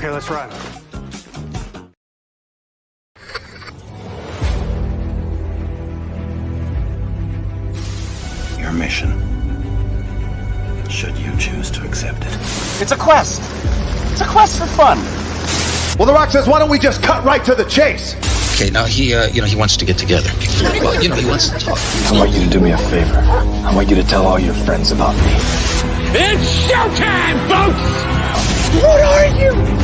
Okay, let's run. Your mission, should you choose to accept it. It's a quest. It's a quest for fun. Well, The Rock says, why don't we just cut right to the chase? Okay, now he wants to get together. Well, he wants to talk. I want you to do me a favor. I want you to tell all your friends about me. It's showtime, folks! What are you?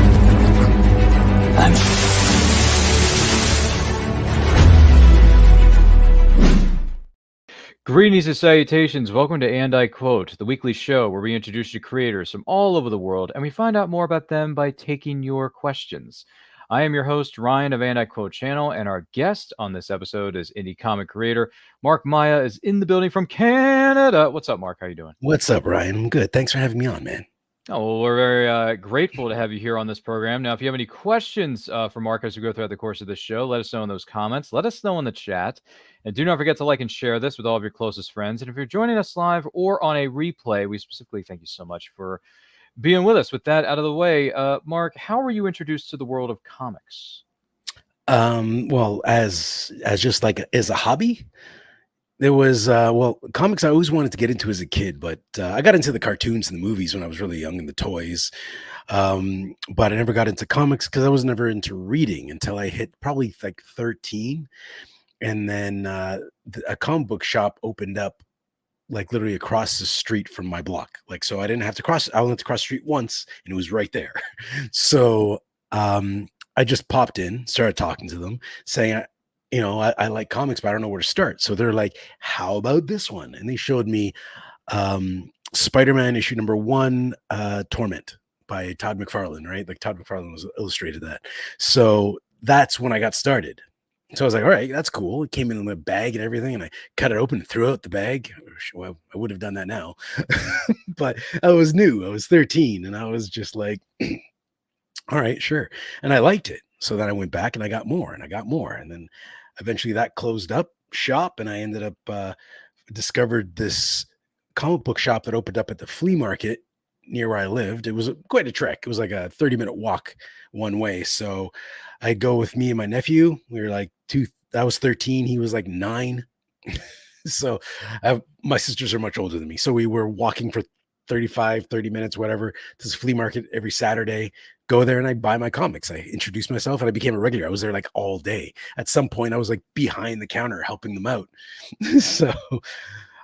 Greetings and salutations. Welcome to And I Quote, the weekly show where we introduce you to creators from all over the world and we find out more about them by taking your questions. I am your host, Ryan of And I Quote channel, and our guest on this episode is indie comic creator Mark Maia is in the building from Canada. What's up, Mark? How you doing? What's up, Ryan? I'm good. Thanks for having me on, man. Oh, well, we're very grateful to have you here on this program. Now, if you have any questions for Mark as we go throughout the course of this show, let us know in those comments. Let us know in the chat. And do not forget to like and share this with all of your closest friends. And if you're joining us live or on a replay, we specifically thank you so much for being with us. With that out of the way, Mark, how were you introduced to the world of comics? Well, as just like as a hobby, there was comics I always wanted to get into as a kid, but I got into the cartoons and the movies when I was really young and the toys. But I never got into comics because I was never into reading until I hit probably like 13. And then a comic book shop opened up like literally across the street from my block. Like, so I didn't have to cross, I only had to cross the street once and it was right there. So I just popped in, started talking to them saying, I like comics, but I don't know where to start. So they're like, how about this one? And they showed me Spider-Man issue number 1, Torment by Todd McFarlane, right? Like Todd McFarlane was illustrated that. So that's when I got started. So I was like, all right, that's cool. It came in a bag and everything, and I cut it open and threw out the bag. Well, I would have done that now, but I was new. I was 13, and I was just like, all right, sure. And I liked it. So then I went back and I got more, and I got more. And then eventually that closed up shop, and I ended up discovered this comic book shop that opened up at the flea market near where I lived. It was quite a trek. It was like a 30-minute walk one way. So I go with me and my nephew. We were like I was 13. He was like 9. So my sisters are much older than me. So we were walking for 30 minutes, whatever, to this flea market every Saturday. Go there and I buy my comics. I introduced myself and I became a regular. I was there like all day. At some point I was like behind the counter helping them out. So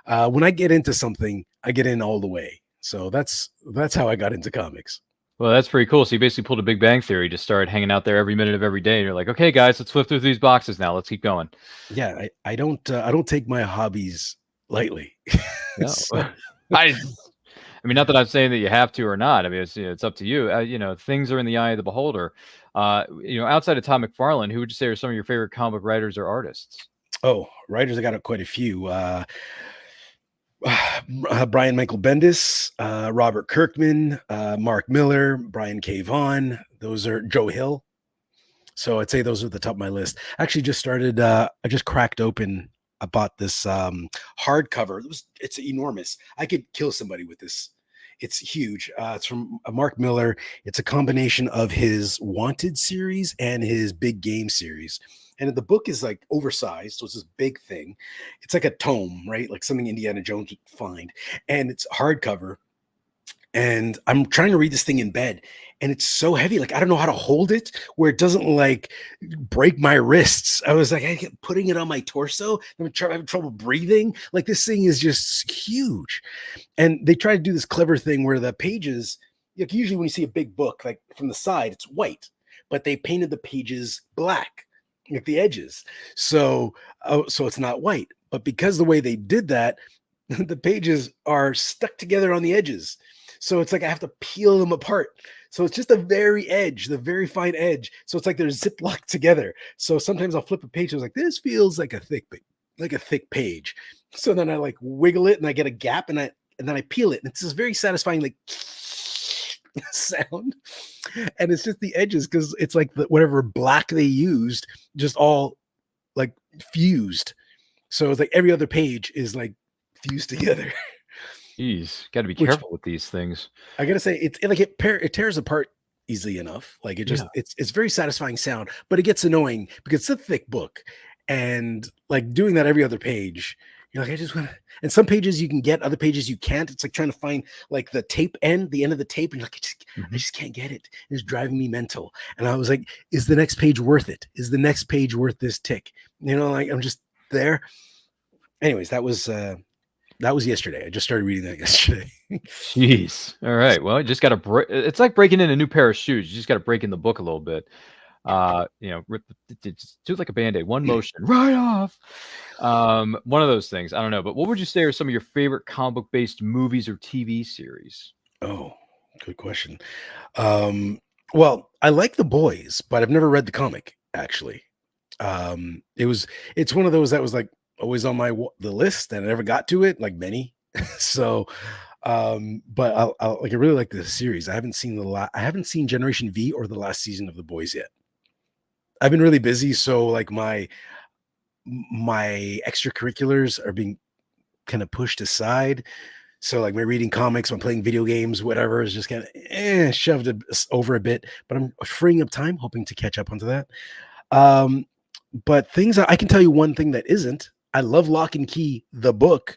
when I get into something, I get in all the way. So that's how I got into comics. Well, that's pretty cool. So you basically pulled a Big Bang Theory, just started hanging out there every minute of every day. And you're like, okay, guys, let's flip through these boxes now. Let's keep going. Yeah, I don't take my hobbies lightly. No. So, I mean, not that I'm saying that you have to or not. I mean, it's up to you. Things are in the eye of the beholder. Outside of Todd McFarlane, who would you say are some of your favorite comic writers or artists? Oh, writers, I got quite a few. Brian Michael Bendis, Robert Kirkman, Mark Miller, Brian K. Vaughan. Those are Joe Hill. So I'd say those are the top of my list. Actually, just started. I just cracked open. I bought this hardcover. It's enormous. I could kill somebody with this. It's huge. It's from Mark Miller. It's a combination of his Wanted series and his Big Game series. And the book is like oversized, so it's this big thing. It's like a tome, right? Like something Indiana Jones would find. And it's hardcover. And I'm trying to read this thing in bed. And it's so heavy. Like, I don't know how to hold it where it doesn't like break my wrists. I was like, I kept putting it on my torso. I'm having trouble breathing. Like, this thing is just huge. And they try to do this clever thing where the pages, like usually when you see a big book, like from the side, it's white, but they painted the pages black, like the edges. So it's not white. But because the way they did that, the pages are stuck together on the edges. So it's like I have to peel them apart. So it's just the very edge, the very fine edge. So it's like they're ziplocked together. So sometimes I'll flip a page. I was like, this feels like a thick page. So then I like wiggle it and I get a gap and then I peel it. And it's this very satisfying like sound. And it's just the edges because it's like whatever black they used just all like fused. So it's like every other page is like fused together. Jeez, got to be careful with these things. I gotta say, it tears apart easily enough. Like it just it's very satisfying sound, but it gets annoying because it's a thick book. And like doing that every other page, you're like, I just want to, and some pages you can get, other pages you can't. It's like trying to find like the tape end, the end of the tape, and you're like, I just can't get it. It's driving me mental. And I was like, is the next page worth it? Is the next page worth this tick? You know, like I'm just there. Anyways, that was yesterday. I just started reading that yesterday. Jeez. All right. Well, you just got to break. It's like breaking in a new pair of shoes. You just got to break in the book a little bit. Just do it like a Band-Aid, one motion, right off. One of those things. I don't know. But what would you say are some of your favorite comic book based movies or TV series? Oh, good question. Well, I like The Boys, but I've never read the comic actually. It's one of those that was like always on the list and I never got to it, like many. So but I really like the series. I haven't seen Generation V or the last season of The Boys yet. I've been really busy, so like my extracurriculars are being kind of pushed aside. So like my reading comics, I'm playing video games, whatever is just kind of shoved over a bit, but I'm freeing up time, hoping to catch up onto that. But things I can tell you one thing that isn't. I love Lock and Key, the book.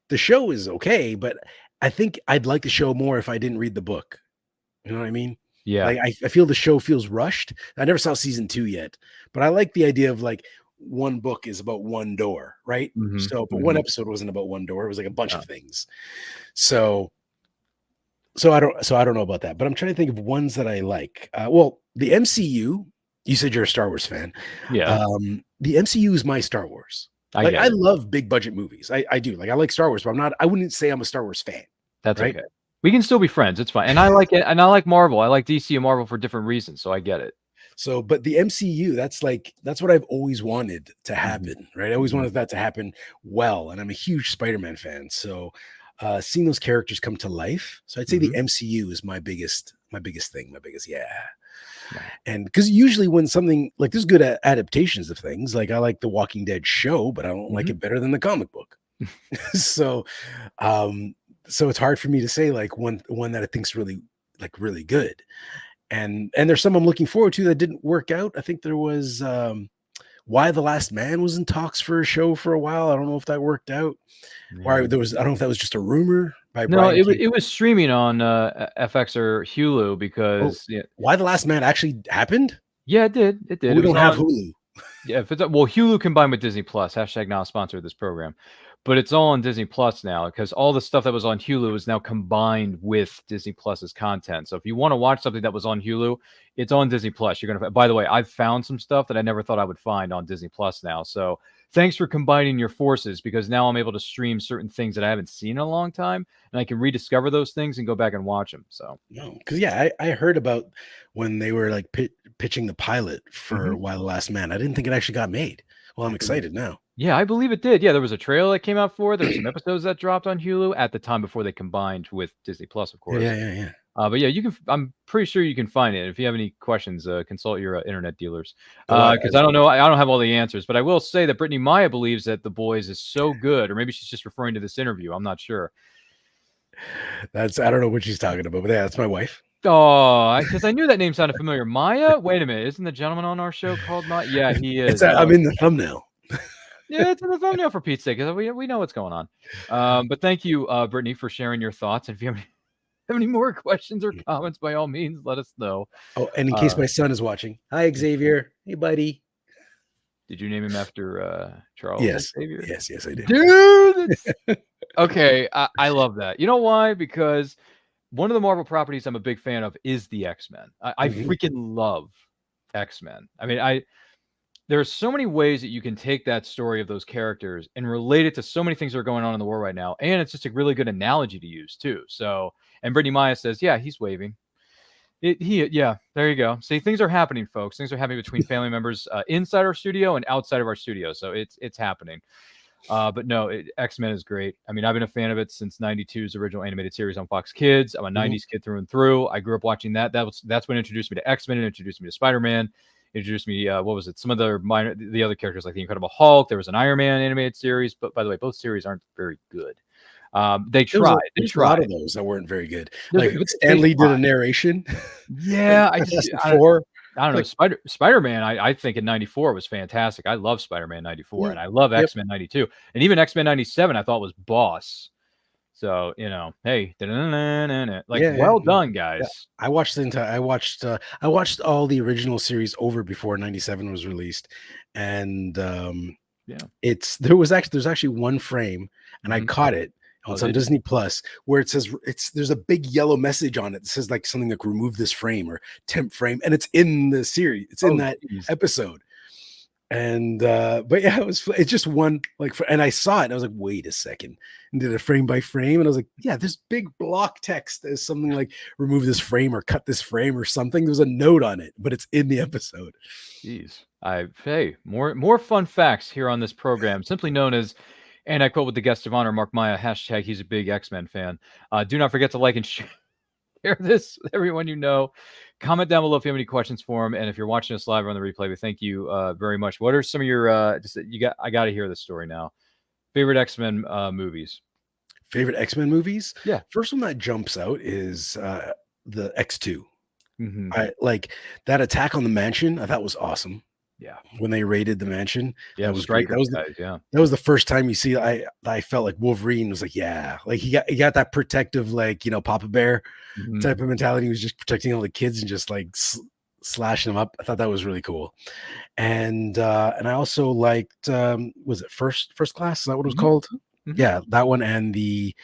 The show is okay, but I think I'd like the show more if I didn't read the book. You know what I mean? Yeah. Like I feel the show feels rushed. I never saw season 2 yet, but I like the idea of like one book is about one door, right? But one episode wasn't about one door. It was like a bunch of things. So I don't know about that, but I'm trying to think of ones that I like. Well, the MCU, you said you're a Star Wars fan. Yeah. The MCU is my Star Wars. I love big budget movies. I do. Like I like Star Wars, but I wouldn't say I'm a Star Wars fan. That's right? okay. We can still be friends. It's fine. And I like it. And I like Marvel. I like DC and Marvel for different reasons. So I get it. So, but the MCU, that's what I've always wanted to happen, right? I always wanted that to happen well. And I'm a huge Spider-Man fan. So seeing those characters come to life. So I'd say the MCU is my biggest thing, And because usually when something like there's good adaptations of things, like I like the Walking Dead show, but I don't like it better than the comic book. So it's hard for me to say like one that I think's really good. And there's some I'm looking forward to that didn't work out. I think there was Why the Last Man was in talks for a show for a while. I don't know if that worked out. I don't know if that was just a rumor by Brian. No, it was streaming on FX or Hulu because Why the Last Man actually happened? Yeah, it did. It did. We don't have Hulu. Yeah, Hulu combined with Disney Plus. # not a sponsor of this program. But it's all on Disney Plus now because all the stuff that was on Hulu is now combined with Disney Plus's content. So if you want to watch something that was on Hulu, it's on Disney Plus. You're gonna. By the way, I've found some stuff that I never thought I would find on Disney Plus now. So thanks for combining your forces because now I'm able to stream certain things that I haven't seen in a long time, and I can rediscover those things and go back and watch them. So no, because I heard about when they were like pitching the pilot for Why the Last Man. I didn't think it actually got made. Well, I'm excited now. Yeah, I believe it did. Yeah, there was a trailer that came out for it. There were some episodes that dropped on Hulu at the time before they combined with Disney Plus, of course. Yeah. But yeah, you can. I'm pretty sure you can find it. If you have any questions, consult your internet dealers. Because I don't know. I don't have all the answers. But I will say that Brittany Maia believes that The Boys is so good, or maybe she's just referring to this interview. I'm not sure. I don't know what she's talking about, but yeah, that's my wife. Oh, because I knew that name sounded familiar. Maia? Wait a minute. Isn't the gentleman on our show called Maia? Yeah, he is. I'm in the thumbnail. Yeah, it's in the thumbnail for Pete's sake, because we know what's going on. But thank you, Brittany, for sharing your thoughts. And if you have any more questions or comments, by all means, let us know. Oh, and in case my son is watching, hi Xavier. Hey, buddy. Did you name him after Charles Xavier? Yes, I did. Dude! Okay, I love that. You know why? Because one of the Marvel properties I'm a big fan of is the X-Men. I freaking love X-Men. I mean, there are so many ways that you can take that story of those characters and relate it to so many things that are going on in the world right now. And it's just a really good analogy to use too. So, and Brittany Maia says, yeah, he's waving. Yeah, there you go. See, things are happening, folks. Things are happening between family members inside our studio and outside of our studio. So it's happening. But no, X-Men is great. I mean, I've been a fan of it since '92's original animated series on Fox Kids. I'm a '90s kid through and through. I grew up watching that. That's what introduced me to X-Men and introduced me to Spider-Man. Introduced me, what was it? Some of the other characters like the Incredible Hulk. There was an Iron Man animated series, but by the way, both series aren't very good. They tried. They There's a lot tried. of those that weren't very good. There's- Like but Stan they Lee did a tried. narration. Yeah, like Fantastic Four. I don't know. Like, Spider-Man, I think in 94 was fantastic. I love Spider-Man 94 and I love yep. X-Men 92. And even X-Men 97 I thought was boss. So, hey, like well done, Yeah, guys. I watched the entire. I watched all the original series over before '97 was released, and Yeah. there's actually one frame, and I Mhm. caught it. Oh, It's on did you? Disney Plus, where it says there's a big yellow message on it that says like something like remove this frame or temp frame, and it's in the series. It's in Oh, that geez. episode. And but yeah, it's just one and I saw it and I was like, wait a second, and did a frame by frame, and I was like, yeah, this big block text is something like remove this frame or cut this frame or something. There's a note on it, but it's in the episode. Jeez. Hey, more fun facts here on this program, simply known as, and I quote with the guest of honor, Mark Maia, hashtag he's a big X-Men fan. Do not forget to like and share this with everyone you know. Comment down below if you have any questions for him. And if you're watching us live or on the replay, we thank you very much. What are some of your I got to hear this story now. Favorite X-Men movies? Favorite X-Men movies? Yeah. First one that jumps out is the X2. Mhm. I like that attack on the mansion. I thought was awesome. Yeah. When they raided the mansion, Yeah, that was great. Stryker guys, yeah. That was the first time you see. I felt like Wolverine was like, yeah, like he got that protective, like Papa Bear Mhm. type of mentality. He was just protecting all the kids and just like slashing them up. I thought that was really cool. And I also liked was it First Class? Is that what it was Mhm. called? Mhm. Yeah, that one and the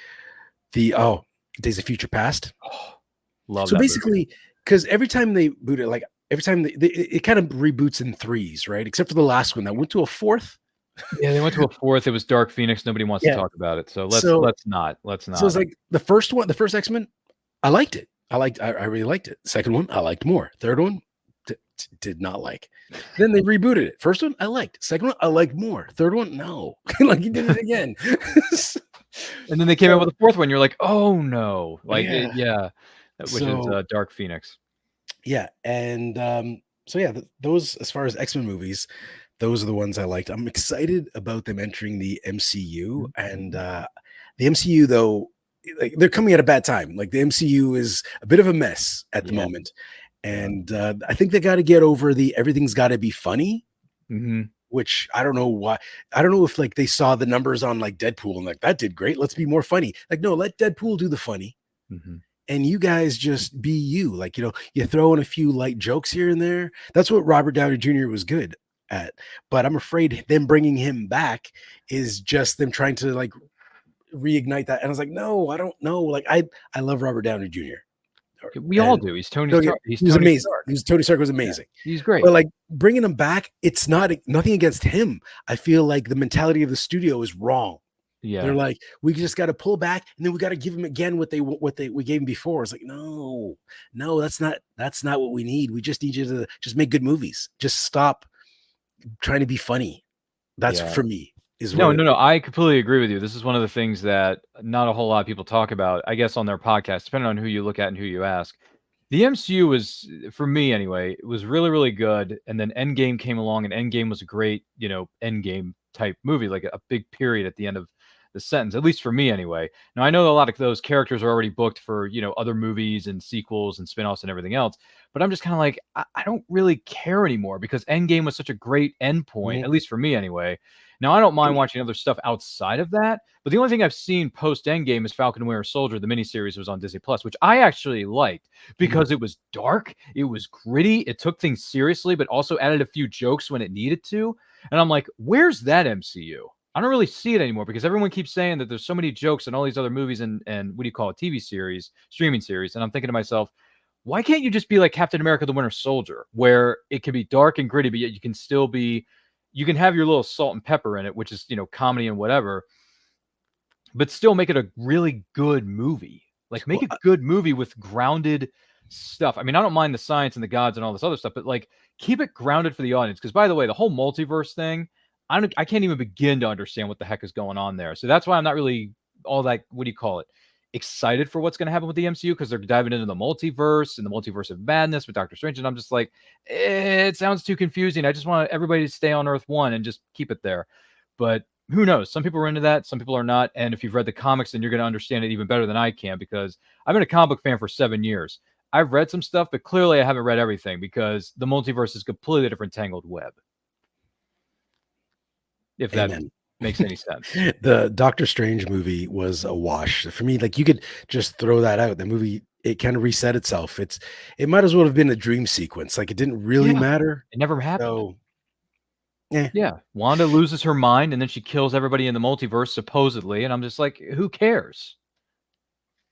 Days of Future Past. Oh, love So that movie. basically, because every time they boot it, like every time it kind of reboots in threes, right? Except for the last one that went to a fourth. Yeah, they went to a fourth. It was Dark Phoenix. Nobody wants to Yeah. talk about it. So So- let's not. So it's like the first X-Men, I liked it. I really liked it. Second one, I liked more. Third one, did not like. Then they rebooted it. First one, I liked. Second one, I liked more. Third one, no. Like he did it again. And then they came out with a fourth one. You're like, oh no, like Yeah. which is Dark Phoenix. Yeah, and so yeah, those as far as X-Men movies, those are the ones I liked. I'm excited about them entering the MCU, and the MCU though, like they're coming at a bad time. Like the MCU is a bit of a mess at the Yeah. moment, and I think they got to get over everything's got to be funny. Mhm. Which I don't know why. I don't know if like they saw the numbers on like Deadpool and like that did great. Let's be more funny. Like no, let Deadpool do the funny. Mhm. And you guys just be you. Like, you throw in a few light jokes here and there. That's what Robert Downey Jr. was good at. But I'm afraid them bringing him back is just them trying to like reignite that. And I was like, no, I don't know. Like, I love Robert Downey Jr. We all do. He's Tony Don't Stark. get- He's He was Tony amazing. Stark. Tony Stark was amazing. He's great. But like bringing him back, it's nothing against him. I feel like the mentality of the studio is wrong. Yeah. They're like, we just got to pull back, and then we got to give him again what we gave him before. It's like, no, that's not what we need. We just need you to just make good movies. Just stop trying to be funny. That's Yeah. for me. No. I completely agree with you. This is one of the things that not a whole lot of people talk about, I guess, on their podcast, depending on who you look at and who you ask. The MCU was, for me anyway, it was really, really good. And then Endgame came along, and Endgame was a great, Endgame type movie, like a big period at the end of the sentence, at least for me anyway. Now, I know a lot of those characters are already booked for, other movies and sequels and spinoffs and everything else. But I'm just kind of like, I don't really care anymore because Endgame was such a great endpoint, at least for me anyway. Now, I don't mind watching other stuff outside of that, but the only thing I've seen post Endgame is Falcon and Winter Soldier, the miniseries was on Disney Plus, which I actually liked because it was dark, it was gritty, it took things seriously, but also added a few jokes when it needed to. And I'm like, where's that MCU? I don't really see it anymore because everyone keeps saying that there's so many jokes in all these other movies and what do you call it, TV series, streaming series. And I'm thinking to myself, why can't you just be like Captain America, the Winter Soldier, where it can be dark and gritty, but yet you can still be, you can have your little salt and pepper in it, which is, comedy and whatever, but still make it a really good movie. Like make a good movie with grounded stuff. I mean, I don't mind the science and the gods and all this other stuff, but like keep it grounded for the audience. Because by the way, the whole multiverse thing, I can't even begin to understand what the heck is going on there. So that's why I'm not really all that, what do you call it, excited for what's going to happen with the MCU, because they're diving into the multiverse and the multiverse of madness with Doctor Strange. And I'm just like, it sounds too confusing. I just want everybody to stay on Earth 1 and just keep it there. But who knows? Some people are into that, some people are not. And if you've read the comics, then you're going to understand it even better than I can, because I've been a comic book fan for 7 years. I've read some stuff, but clearly I haven't read everything, because the multiverse is a completely different tangled web. If that Amen. makes any sense. The Doctor Strange movie was a wash for me. Like, you could just throw that out. The movie, it kind of reset itself. It might as well have been a dream sequence. Like, it didn't really Yeah. matter. It never happened. So, Yeah. Wanda loses her mind and then she kills everybody in the multiverse, supposedly. And I'm just like, who cares?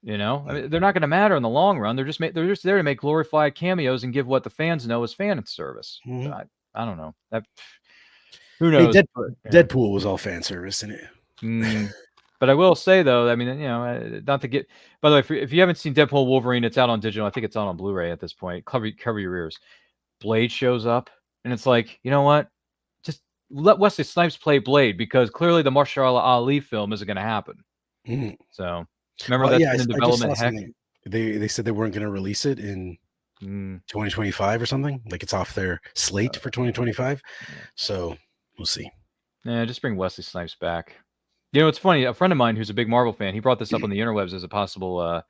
You know, I mean, they're not going to matter in the long run. They're just there to make glorified cameos and give what the fans know is fan service. Mhm. I don't know. Who Hey, knows? Deadpool was all fan service in it. But I will say, though, I mean, you know, not to get. By the way, if you haven't seen Deadpool Wolverine, it's out on digital. I think it's out on Blu-ray at this point. Cover your ears. Blade shows up, and it's like, you know what? Just let Wesley Snipes play Blade, because clearly the Marshall Ali film isn't going to happen. Mhm. So remember Well, that's yeah, been in I just saw development. Heck, something. They said they weren't going to release it in 2025 or something. Like, it's off their slate for 2025. So we'll see. Yeah, just bring Wesley Snipes back. You know, it's funny. A friend of mine who's a big Marvel fan, he brought this up on the interwebs as a possible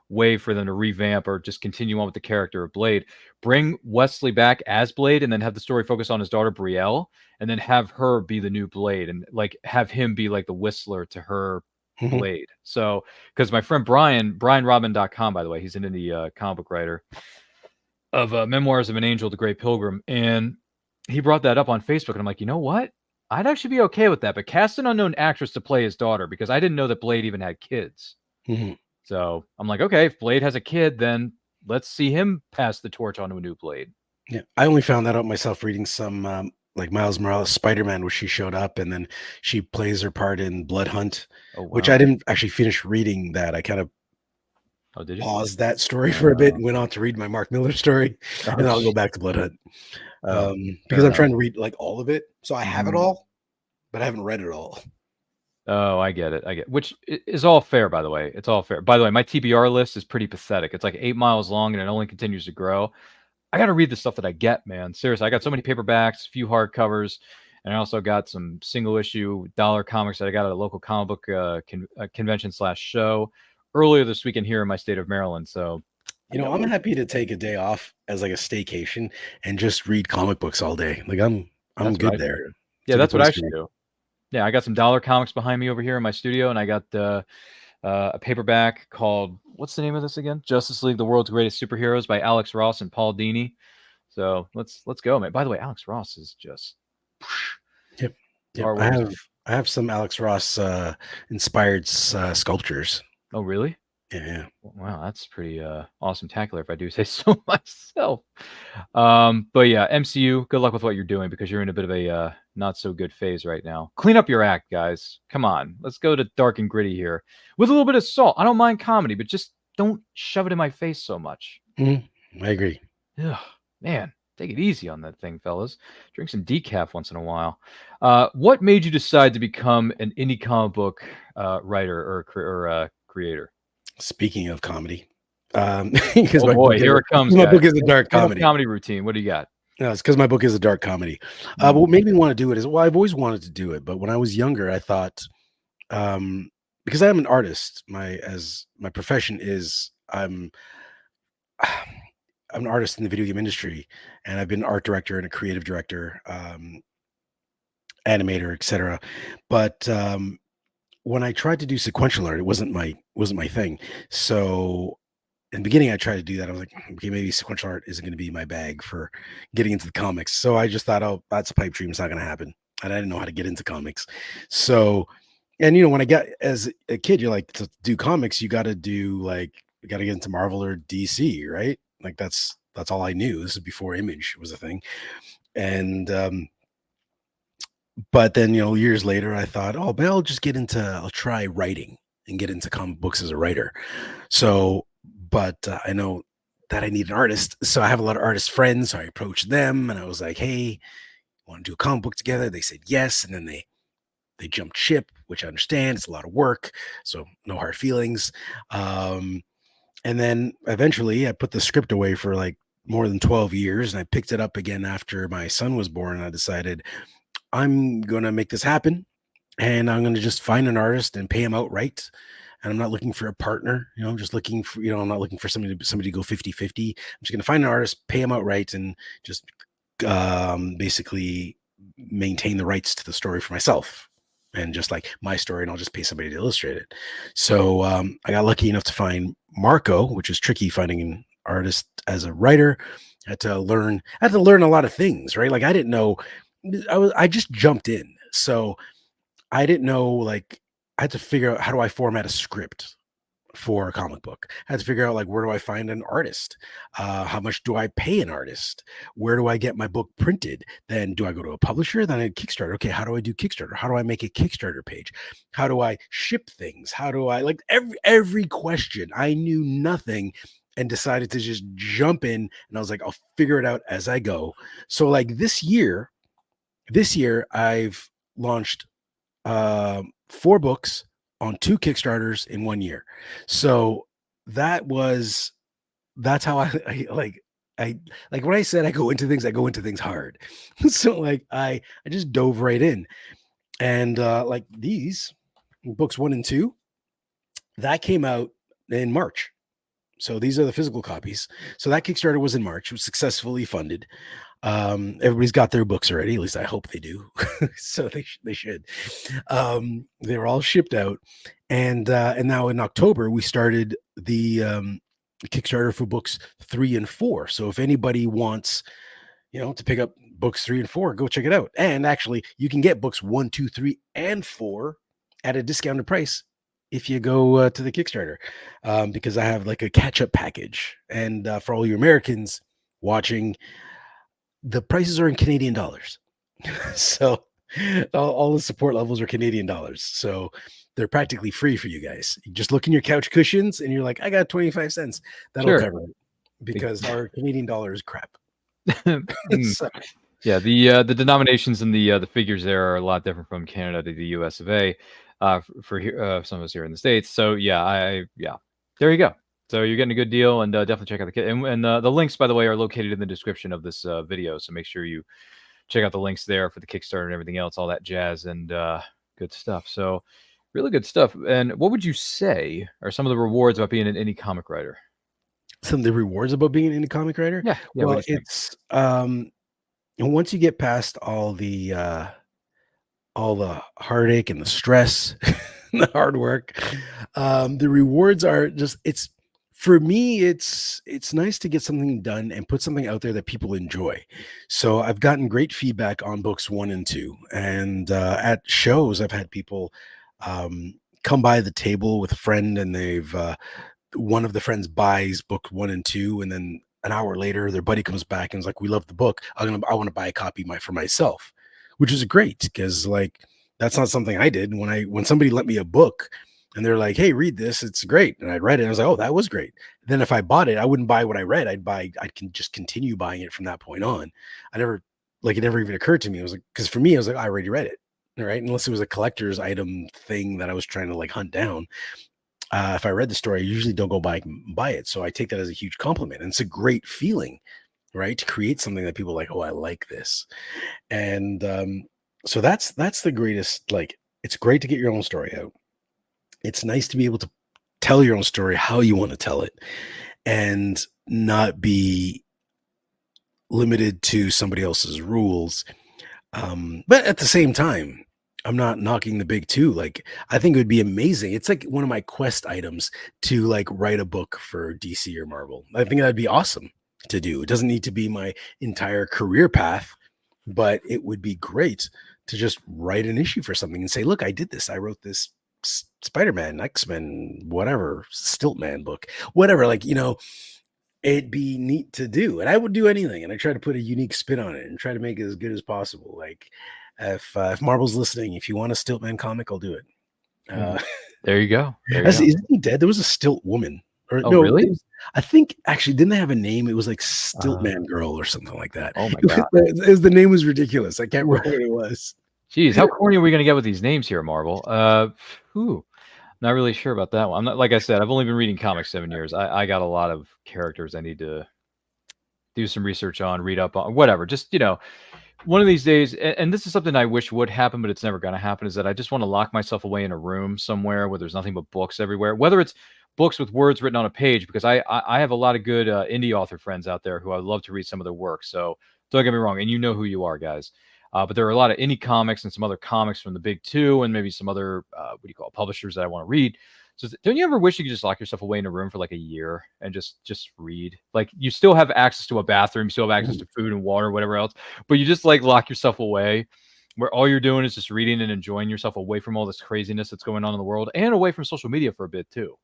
way for them to revamp or just continue on with the character of Blade. Bring Wesley back as Blade, and then have the story focus on his daughter Brielle, and then have her be the new Blade, and like have him be like the Whistler to her Mhm. Blade. So, because my friend BrianRobin.com, by the way, he's an indie comic book writer of Memoirs of an Angel, the Great Pilgrim, and he brought that up on Facebook, and I'm like, you know what? I'd actually be okay with that, but cast an unknown actress to play his daughter, because I didn't know that Blade even had kids. Mhm. So I'm like, okay, if Blade has a kid, then let's see him pass the torch on to a new Blade. Yeah, I only found that out myself reading some like Miles Morales Spider-Man, where she showed up and then she plays her part in Blood Hunt, Oh, wow. which I didn't actually finish reading that. I kind of did you? paused that story for a bit and went on to read my Mark Miller story, and then I'll go back to Blood Hunt. Because I'm trying to read like all of it. So I have it all, but I haven't read it all. Oh, I get it. Which is all fair, by the way. It's all fair. By the way, my TBR list is pretty pathetic. It's like 8 miles long, and it only continues to grow. I got to read the stuff that I get, man. Seriously, I got so many paperbacks, a few hardcovers, and I also got some single issue dollar comics that I got at a local comic book convention / show earlier this weekend here in my state of Maryland. So, You know, I'm happy to take a day off as like a staycation and just read comic books all day. Like, I'm good there. Yeah, It's a that's good what I place to should be. do. Yeah, I got some dollar comics behind me over here in my studio, and I got a paperback called, what's the name of this again? Justice League: The World's Greatest Superheroes by Alex Ross and Paul Dini. So let's go, man. By the way, Alex Ross is just Yep. Star I Wars. have some Alex Ross inspired sculptures. Oh, really? Yeah. Wow, that's pretty awesome tackler, if I do say so myself. But yeah, MCU, good luck with what you're doing, because you're in a bit of a not so good phase right now. Clean up your act, guys. Come on, let's go to dark and gritty here with a little bit of salt. I don't mind comedy, but just don't shove it in my face so much. I agree. Ugh, man, take it easy on that thing, fellas. Drink some decaf once in a while. What made you decide to become an indie comic book writer or creator? Speaking of comedy, because Oh boy, here it comes. My guys. book is a dark comedy. Comedy routine. What do you got? No, it's because my book is a dark comedy. But what made me want to do it is, well, I've always wanted to do it, but when I was younger, I thought, because I am an artist, my profession is I'm an artist in the video game industry, and I've been an art director and a creative director, animator, etc. But when I tried to do sequential art, it wasn't my thing. So in the beginning, I tried to do that. I was like, okay, maybe sequential art isn't going to be my bag for getting into the comics. So I just thought, oh, that's a pipe dream. It's not going to happen. And I didn't know how to get into comics. So, and when I got as a kid, you're like, to do comics, you got to get into Marvel or DC, right? Like that's all I knew. This is before Image was a thing. And but then, years later, I thought, oh, but I'll try writing and get into comic books as a writer. So, but I know that I need an artist. So I have a lot of artist friends. So I approached them and I was like, hey, want to do a comic book together? They said yes. And then they jumped ship, which I understand. It's a lot of work. So no hard feelings. And then eventually I put the script away for like more than 12 years. And I picked it up again after my son was born. And I decided, I'm going to make this happen. and I'm going to just find an artist and pay him outright. And I'm not looking for a partner. I'm just looking for, I'm not looking for somebody to go 50-50. I'm just going to find an artist, pay him outright, and just basically maintain the rights to the story for myself, and just like my story, and I'll just pay somebody to illustrate it. So I got lucky enough to find Marco, which is tricky finding an artist as a writer. I had to learn a lot of things, right? Like I didn't know, I just jumped in. So I didn't know, like, I had to figure out, how do I format a script for a comic book? I had to figure out, like, where do I find an artist? How much do I pay an artist? Where do I get my book printed? Then do I go to a publisher? Then I Kickstarter. Okay, how do I do Kickstarter? How do I make a Kickstarter page? How do I ship things? How do I, like, every question? I knew nothing and decided to just jump in, and I was like, I'll figure it out as I go. So like this year I've launched 4 books on 2 Kickstarters in 1 year. So that's how I like when I said I go into things hard. So like I just dove right in. And like these books 1 and 2, that came out in March. So these are the physical copies. So that Kickstarter was in March. It was successfully funded. Everybody's got their books already. At least I hope they do. So they should. They were all shipped out, and now in October we started the Kickstarter for books 3 and 4. So if anybody wants, to pick up books 3 and 4, go check it out. And actually, you can get books 1, 2, 3, and 4 at a discounted price if you go to the Kickstarter, because I have like a catch-up package. And for all you Americans watching, the prices are in Canadian dollars. So all the support levels are Canadian dollars. So they're practically free for you guys. You just look in your couch cushions and you're like, I got 25 cents. That'll cover it, because our Canadian dollar is crap. So, yeah, the denominations and the figures there are a lot different from Canada to the US of A, for some of us here in the States. So yeah, there you go. So you're getting a good deal, and definitely check out the kit. And the links, by the way, are located in the description of this video. So make sure you check out the links there for the Kickstarter and everything else, all that jazz, and good stuff. So really good stuff. And what would you say are some of the rewards about being an indie comic writer? Some of the rewards about being an indie comic writer? Yeah. Well, it's and once you get past all the heartache and the stress, the hard work, the rewards are just, for me, it's nice to get something done and put something out there that people enjoy. So I've gotten great feedback on books 1 and 2, and at shows I've had people come by the table with a friend, and they've one of the friends buys book 1 and 2, and then an hour later their buddy comes back and is like, we love the book, I want to buy a copy for myself, which is great, because like that's not something I did. When somebody lent me a book and they're like, hey, read this, it's great, and I read it, and I was like, oh, that was great. Then if I bought it, I wouldn't buy what I read. I can just continue buying it from that point on. It never even occurred to me. It was like, because for me, I was like, I already read it, right? Unless it was a collector's item thing that I was trying to like hunt down. If I read the story, I usually don't go buy it. So I take that as a huge compliment. And it's a great feeling, right? To create something that people are like, oh, I like this. And so that's the greatest. Like, it's great to get your own story out. It's nice to be able to tell your own story how you want to tell it, and not be limited to somebody else's rules. But at the same time, I'm not knocking the big two. Like, I think it would be amazing. It's like one of my quest items to like write a book for DC or Marvel. I think that'd be awesome to do. It doesn't need to be my entire career path, but it would be great to just write an issue for something and say, look, I did this. I wrote this Spider-Man, X-Men, whatever, Stiltman book, whatever. Like, it'd be neat to do. And I would do anything. And I try to put a unique spin on it and try to make it as good as possible. Like, if Marvel's listening, if you want a Stiltman comic, I'll do it. There you go. Isn't he dead? There was a Stilt woman. Or, oh, no, really? I think actually, didn't they have a name? It was like Stiltman Girl or something like that. Oh my god, the name was ridiculous. I can't remember what it was. Jeez, how corny are we going to get with these names here, Marvel? Not really sure about that one. I'm not, like I said, I've only been reading comics 7 years. I got a lot of characters I need to do some research on, read up on, whatever. Just, one of these days, and this is something I wish would happen, but it's never going to happen, is that I just want to lock myself away in a room somewhere where there's nothing but books everywhere, whether it's books with words written on a page, because I have a lot of good indie author friends out there who I would love to read some of their work. So don't get me wrong, and you know who you are, guys. But there are a lot of indie comics and some other comics from the big two, and maybe some other what do you call it, publishers that I want to read. So don't you ever wish you could just lock yourself away in a room for like a year and just read? Like you still have access to a bathroom, you still have access to food and water, whatever else, but you just like lock yourself away where all you're doing is just reading and enjoying yourself away from all this craziness that's going on in the world and away from social media for a bit too.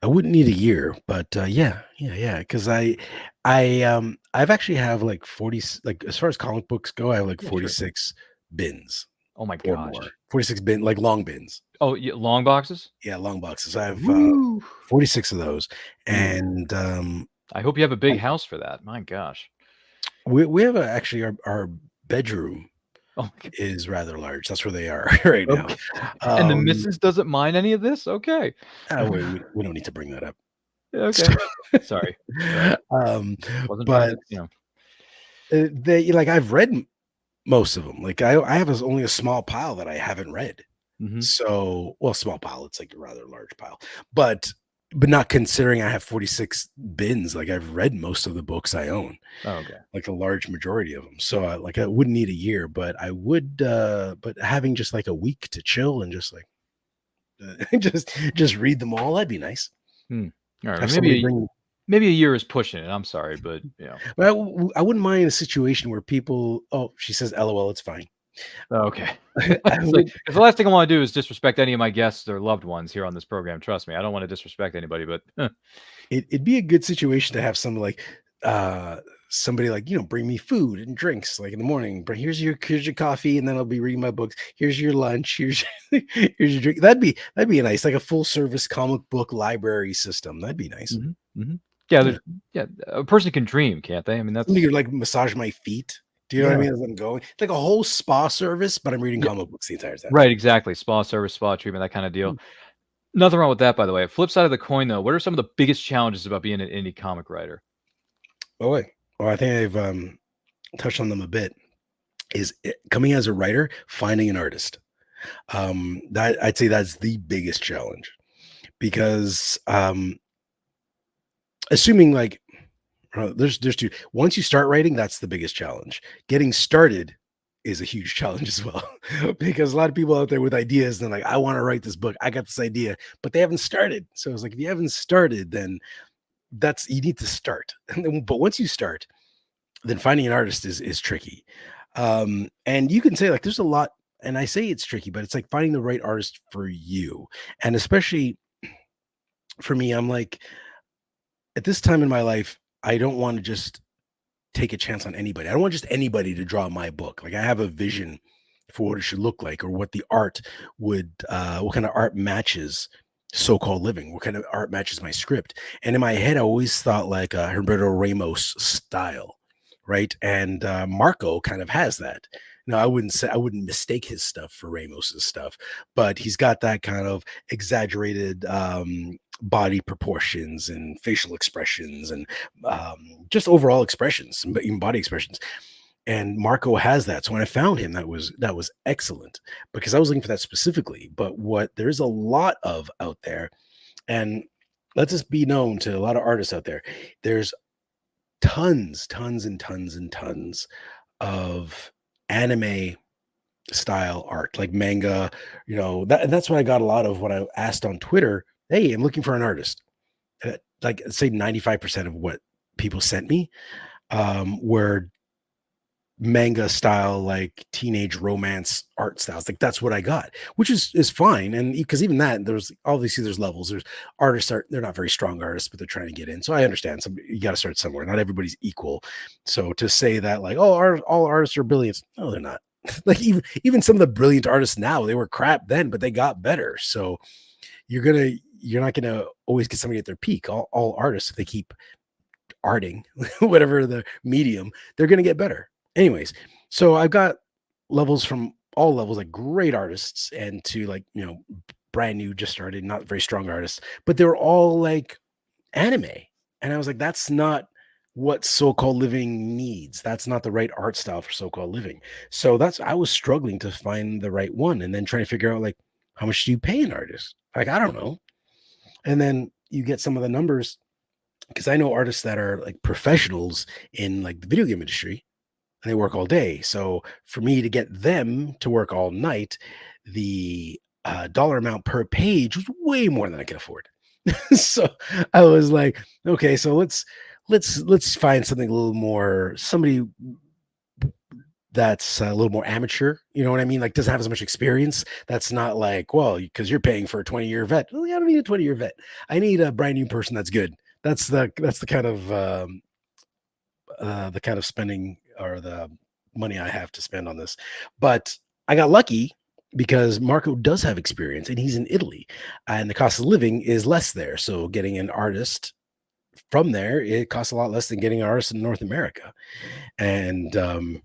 I wouldn't need a year, but yeah. Because I've actually have like 40, like as far as comic books go, I have like Yeah, sure. 46 bins Oh my or gosh. more. 46 bin, like long bins. Oh, yeah, long boxes? Yeah, long boxes. I have Woo. 46 of those, Ooh. and I hope you have a big house for that. My gosh. we have actually our bedroom Oh my God. is rather large. That's where they are right now. Okay. And the missus doesn't mind any of this? Okay. We don't need to bring that up. Okay. Sorry. Wasn't trying But to, you know. they like I've read most of them. Like I have only a small pile that I haven't read. Mhm. So, well, small pile. It's like a rather large pile, but not considering I have 46 bins. Like I've read most of the books I own. Oh, okay. Like a large majority of them. So I wouldn't need a year, but I would. But having just like a week to chill and just like just read them all, that'd be nice. All right. Have somebody bring. Maybe a year is pushing it. I'm sorry, but you know. Well, I wouldn't mind a situation where people. Oh, she says, "LOL, it's fine." Okay. It's like, 'cause the last thing I want to do is disrespect any of my guests or loved ones here on this program. Trust me, I don't want to disrespect anybody, but It'd be a good situation to have some like somebody like bring me food and drinks like in the morning. But here's your coffee, and then I'll be reading my books. Here's your lunch. Here's here's your drink. That'd be a nice like a full service comic book library system. That'd be nice. Yeah, a person can dream, can't they? I mean, that's Somebody could like massage my feet. Do you know what I mean? As I'm going, it's like a whole spa service, but I'm reading comic books the entire time. right, exactly. Spa service, spa treatment, that kind of deal. Nothing wrong with that, by the way. Flip side of the coin, though, what are some of the biggest challenges about being an indie comic writer? Oh wait, well I think I've touched on them a bit. Is coming as a writer, finding an artist. That I'd say that's the biggest challenge because assuming like there's two. Once you start writing, that's the biggest challenge. Getting started is a huge challenge as well because a lot of people out there with ideas and like I want to write this book, I got this idea, but they haven't started. So it's like if you haven't started, then you need to start. But once you start, then finding an artist is tricky. And you can say like there's a lot, and I say it's tricky, but it's like finding the right artist for you. And especially for me, I'm like at this time in my life, I don't want to just take a chance on anybody. I don't want just anybody to draw my book. Like I have a vision for what it should look like or what the art would what kind of art matches so-called living, what kind of art matches my script. And in my head I always thought like Humberto Ramos style, right? And Marco kind of has that. No, I wouldn't mistake his stuff for Ramos's stuff, but he's got that kind of exaggerated body proportions and facial expressions and just overall expressions, even body expressions. And Marco has that. So when I found him, that was excellent because I was looking for that specifically. But what there's a lot of out there, and let this be known to a lot of artists out there, there's tons of anime style art, like manga, that's what I got a lot of when I asked on Twitter, hey, I'm looking for an artist. Like say 95% of what people sent me were manga style, like teenage romance art styles. Like that's what I got, which is fine. And because even that, there's levels. There's artists they're not very strong artists, but they're trying to get in. So I understand. You got to start somewhere. Not everybody's equal. So to say that like, oh, all artists are brilliant. No, they're not. Like even some of the brilliant artists now, they were crap then, but they got better. So you're not gonna always get somebody at their peak. All artists, if they keep arting, whatever the medium, they're gonna get better. Anyways, so I've got levels from all levels, like great artists and to like, brand new, just started, not very strong artists, but they were all like anime. And I was like, that's not what so-called living needs. That's not the right art style for so-called living. So I was struggling to find the right one, and then trying to figure out like, how much do you pay an artist? Like, I don't know. And then you get some of the numbers, because I know artists that are like professionals in like the video game industry, and they work all day. So for me to get them to work all night, the dollar amount per page was way more than I could afford. So I was like, okay, so let's find something a little more, somebody that's a little more amateur, you know what I mean? Like, doesn't have as much experience. That's not like, well, because you're paying for a 20-year vet. Well, yeah, I don't need a 20-year vet. I need a brand new person that's good. That's the kind of spending, or the money I have to spend on this. But I got lucky because Marco does have experience, and he's in Italy, and the cost of living is less there. So getting an artist from there, it costs a lot less than getting an artist in North America. And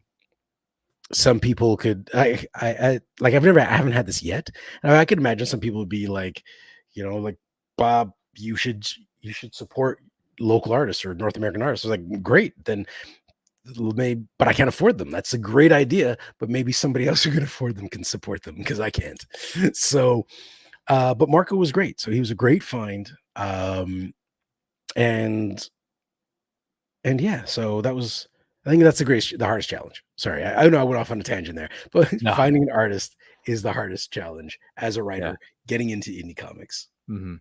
some people could, I like, I haven't had this yet. I could imagine some people would be like, like, Bob, you should support local artists or North American artists. I was like, great, then maybe, but I can't afford them. That's a great idea, but maybe somebody else who can afford them can support them, because I can't. So, but Marco was great. So he was a great find. And yeah, so I think that's the hardest challenge. Sorry, I know I went off on a tangent there, but No. finding an artist is the hardest challenge as a writer, Yeah. getting into indie comics. Mm-hmm.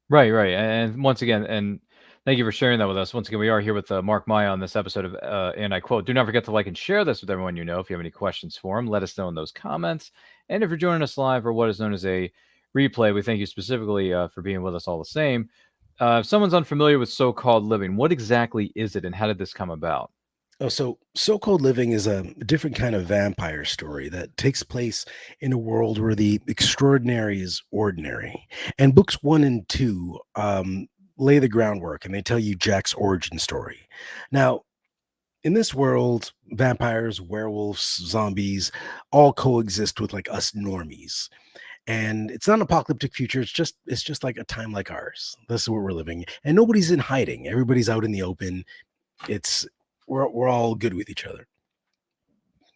Right. And once again, and thank you for sharing that with us. Once again, we are here with Mark Maia on this episode of, and I quote, "Do not forget to like and share this with everyone you know. If you have any questions for him, let us know in those comments. And if you're joining us live or what is known as a replay, we thank you specifically for being with us all the same. If someone's unfamiliar with so-called living, what exactly is it, and how did this come about?" Oh, so-called living is a different kind of vampire story that takes place in a world where the extraordinary is ordinary. And books 1 and 2 lay the groundwork, and they tell you Jack's origin story. Now, in this world, vampires, werewolves, zombies all coexist with like us normies. And it's not an apocalyptic future. It's just like a time like ours. This is where we're living. And nobody's in hiding. Everybody's out in the open. We're all good with each other.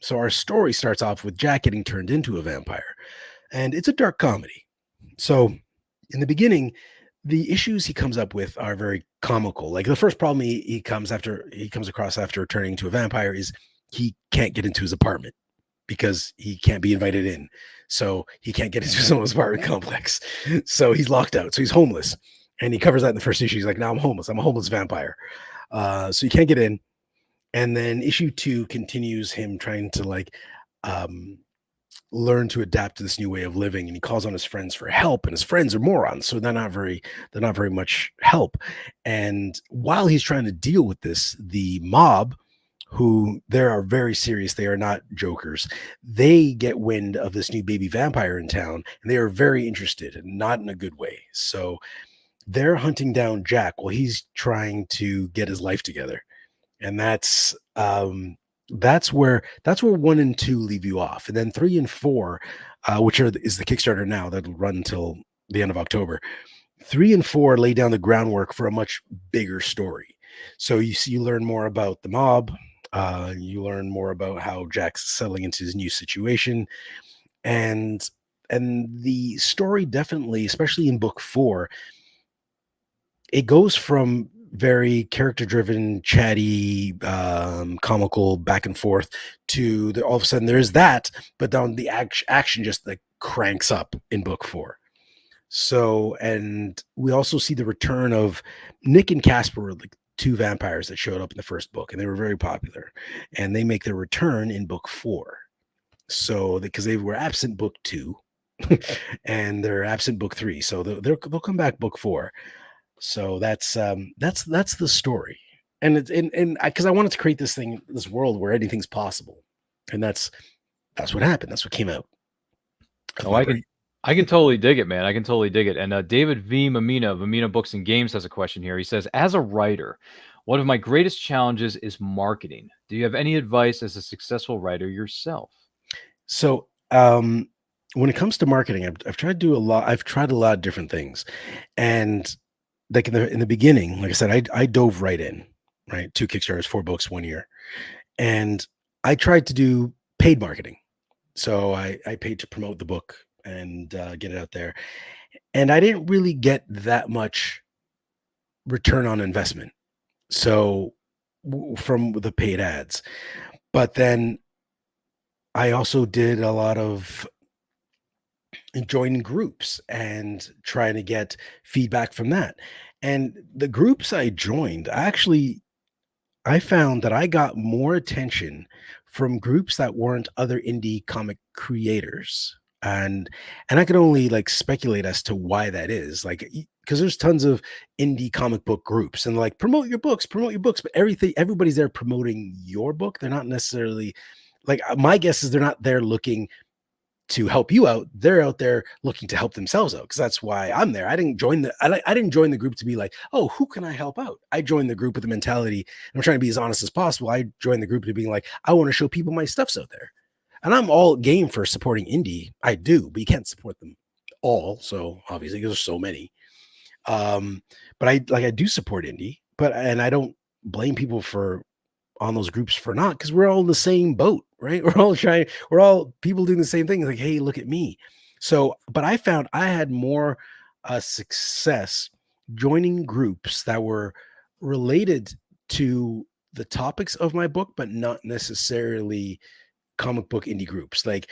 So our story starts off with Jack getting turned into a vampire, and it's a dark comedy. So in the beginning, the issues he comes up with are very comical. Like, the first problem he comes across after turning into a vampire is he can't get into his apartment because he can't be invited in. So he can't get into someone's apartment complex. So he's locked out. So he's homeless. And he covers that in the first issue. He's like, "Now I'm homeless. I'm a homeless vampire." So he can't get in. And then issue 2 continues him trying to like learn to adapt to this new way of living, and he calls on his friends for help, and his friends are morons, so they're not very much help. And while he's trying to deal with this, the mob, who they are very serious, they are not jokers, they get wind of this new baby vampire in town, and they are very interested, and not in a good way. So they're hunting down Jack while he's trying to get his life together. And that's where 1 and 2 leave you off. And then 3 and 4, which is the Kickstarter now, that'll run until the end of October. 3 and 4 lay down the groundwork for a much bigger story. So you learn more about the mob, you learn more about how Jack's settling into his new situation, and the story definitely, especially in book 4, it goes from very character driven, chatty, comical back and forth to all of a sudden there's that, but then the action just like cranks up in book 4. So, and we also see the return of Nick and Casper, were like 2 vampires that showed up in the first book, and they were very popular, and they make their return in book 4. So, because they were absent book 2 and they're absent book 3, so they'll come back book 4. So that's the story, and because I wanted to create this world where anything's possible, and that's what happened. That's what came out. Oh, I can totally dig it, man. I can totally dig it. And David V. Mamina of Mamina Books and Games has a question here. He says, "As a writer, one of my greatest challenges is marketing. Do you have any advice as a successful writer yourself?" So, when it comes to marketing, I've tried to do a lot. I've tried a lot of different things, and like in the beginning, like I said, I dove right in. right? 2 Kickstarters, 4 books, 1 year. And I tried to do paid marketing. So I paid to promote the book and get it out there. And I didn't really get that much return on investment. So from the paid ads. But then I also did a lot of joining groups and trying to get feedback from that. And the groups I joined, I found that I got more attention from groups that weren't other indie comic creators. And I could only like speculate as to why that is. Like because there's tons of indie comic book groups and like promote your books, but everybody's there promoting your book. They're not necessarily like my guess is they're not there looking to help you out. They're out there looking to help themselves out because that's why I'm there. I didn't join I didn't join the group to be like, oh, who can I help out? I joined the group with the mentality. I'm trying to be as honest as possible. I joined the group to being like, I want to show people my stuff's out there. And I'm all game for supporting indie. I do, but you can't support them all. So obviously, because there's so many. But I do support indie, and I don't blame people for on those groups for not, because we're all in the same boat, right? We're all people doing the same thing. Like, hey, look at me. So, but I found I had more success joining groups that were related to the topics of my book, but not necessarily comic book indie groups, like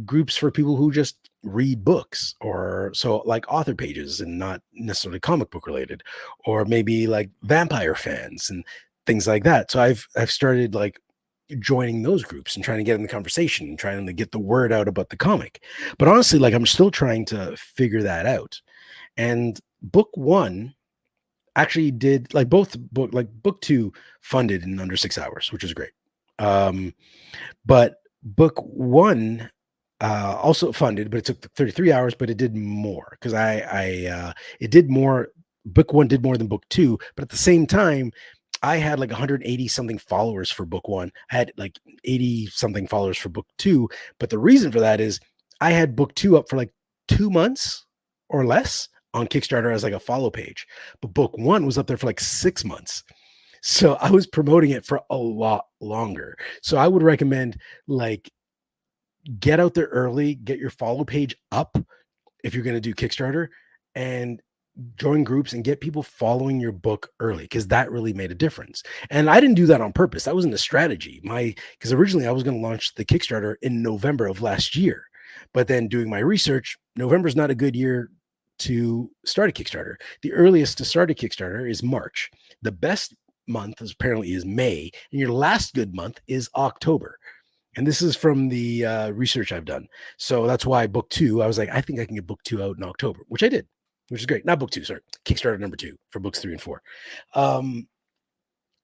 groups for people who just read books, or so like author pages and not necessarily comic book related, or maybe like vampire fans and things like that. So I've started like joining those groups and trying to get in the conversation and trying to get the word out about the comic. But honestly, like I'm still trying to figure that out. And book 1 actually did like book 2 funded in under 6 hours, which is great. But book 1 also funded, but it took 33 hours, but it did more because it did more. Book 1 did more than book 2, but at the same time, I had like 180 something followers for book 1. I had like 80 something followers for book 2. But the reason for that is I had book 2 up for like 2 months or less on Kickstarter as like a follow page. But book 1 was up there for like 6 months. So I was promoting it for a lot longer. So I would recommend like get out there early, get your follow page up if you're going to do Kickstarter, and join groups and get people following your book early, because that really made a difference. And I didn't do that on purpose. That wasn't a strategy. Because originally I was going to launch the Kickstarter in November of last year, but then doing my research, November is not a good year to start a Kickstarter. The earliest to start a Kickstarter is March. The best month apparently is May, and your last good month is October. And this is from the research I've done. So that's why book 2, I was like, I think I can get book 2 out in October, which I did, which is great. Not book 2, sorry. Kickstarter number 2 for books 3 and 4.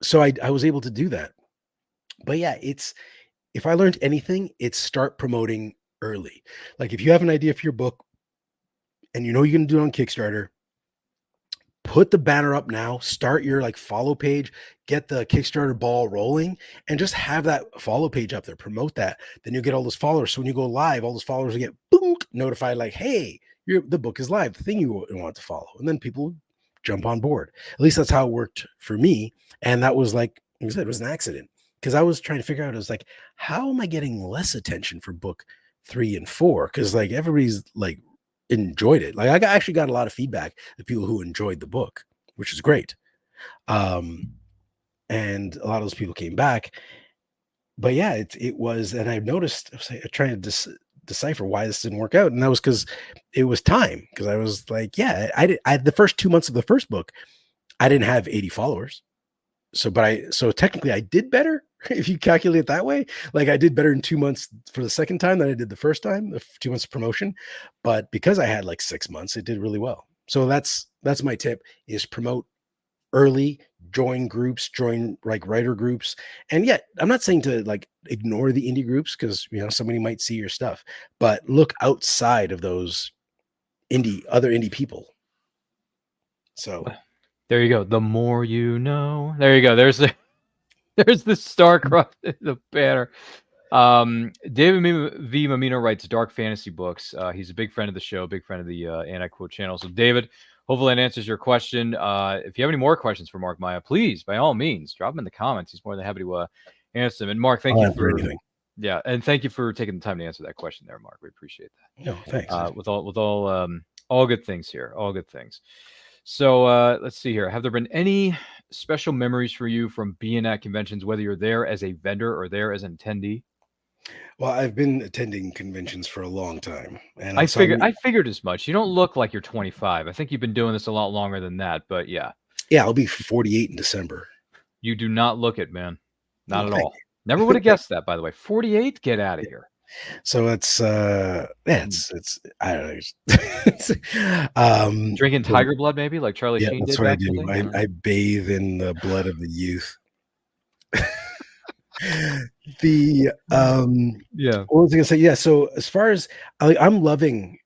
So I was able to do that. But yeah, if I learned anything, it's start promoting early. Like if you have an idea for your book and you know you're going to do it on Kickstarter, put the banner up now, start your like follow page, get the Kickstarter ball rolling, and just have that follow page up there, promote that. Then you'll get all those followers. So when you go live, all those followers will get boom, notified like, hey, the book is live, the thing you want to follow. And then people jump on board. At least that's how it worked for me. And that was like I said, it was an accident, because I was trying to figure out, I was like, how am I getting less attention for book 3 and 4? Because like everybody's like enjoyed it. Like I actually got a lot of feedback of people who enjoyed the book, which is great. And a lot of those people came back. But yeah, it was, and I've noticed, I was like, trying to decipher why this didn't work out, and that was because it was time. Because I was like, yeah, I the first 2 months of the first book, I didn't have 80 followers. So technically I did better if you calculate it that way. Like I did better in 2 months for the second time than I did the first time, the 2 months of promotion. But because I had like 6 months, it did really well. So that's my tip, is promote early, join groups, join like writer groups. And yet I'm not saying to like ignore the indie groups, because somebody might see your stuff, but look outside of those other indie people. So there you go. The more you know. There you go. There's the star-crossed the banner. David V. Mamino writes dark fantasy books. He's a big friend of the show, big friend of the Anti-Quote channel. So, David, hopefully that answers your question. If you have any more questions for Mark Maia, please, by all means, drop them in the comments. He's more than happy to answer them. And, Mark, thank you for anything. Yeah, and thank you for taking the time to answer that question there, Mark. We appreciate that. No, thanks. With all good things here, all good things. So let's see here. Have there been any special memories for you from being at conventions, whether you're there as a vendor or there as an attendee? Well, I've been attending conventions for a long time, and I figured as much. You don't look like you're 25. I think you've been doing this a lot longer than that, but yeah. Yeah, I'll be 48 in December. You do not look it, man. Not at thank all. Never would have guessed that, by the way. 48? Get out of here. So it's I don't know. Drinking tiger blood, maybe like Charlie Yeah, Sheen that's did what I back in the do. day? I bathe in the blood of the youth. The Yeah. what was I gonna say? Yeah, so as far as I'm loving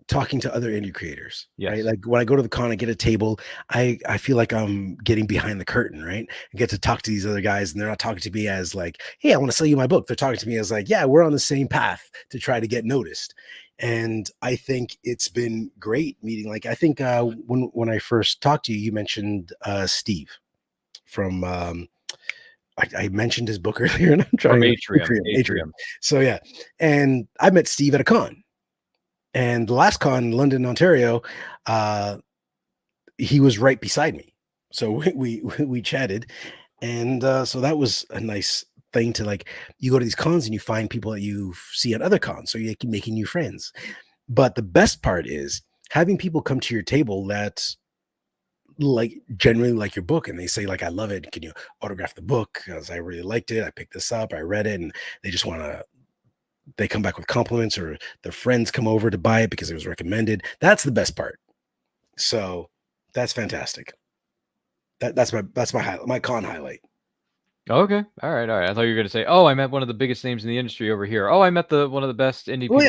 talking to other indie creators, right? Yes. Like when I go to the con, I get a table. I feel like I'm getting behind the curtain, right? I get to talk to these other guys, and they're not talking to me as like, "Hey, I want to sell you my book." They're talking to me as like, "Yeah, we're on the same path to try to get noticed." And I think it's been great meeting. Like I think when I first talked to you, you mentioned Steve from. I mentioned his book earlier, and I'm trying Atrium. So yeah, and I met Steve at a con. And the last con in London, Ontario, he was right beside me. So we chatted. And so that was a nice thing to like, you go to these cons and you find people that you see at other cons. So you're making new friends. But the best part is having people come to your table that like generally like your book and they say like, I love it. Can you autograph the book? Because I really liked it. I picked this up. I read it. And they just want to, they come back with compliments or their friends come over to buy it because it was recommended. That's the best part. So that's fantastic. That's my con highlight. Okay. All right. I thought you were going to say, "Oh, I met one of the biggest names in the industry over here." Oh, I met one of the best indie people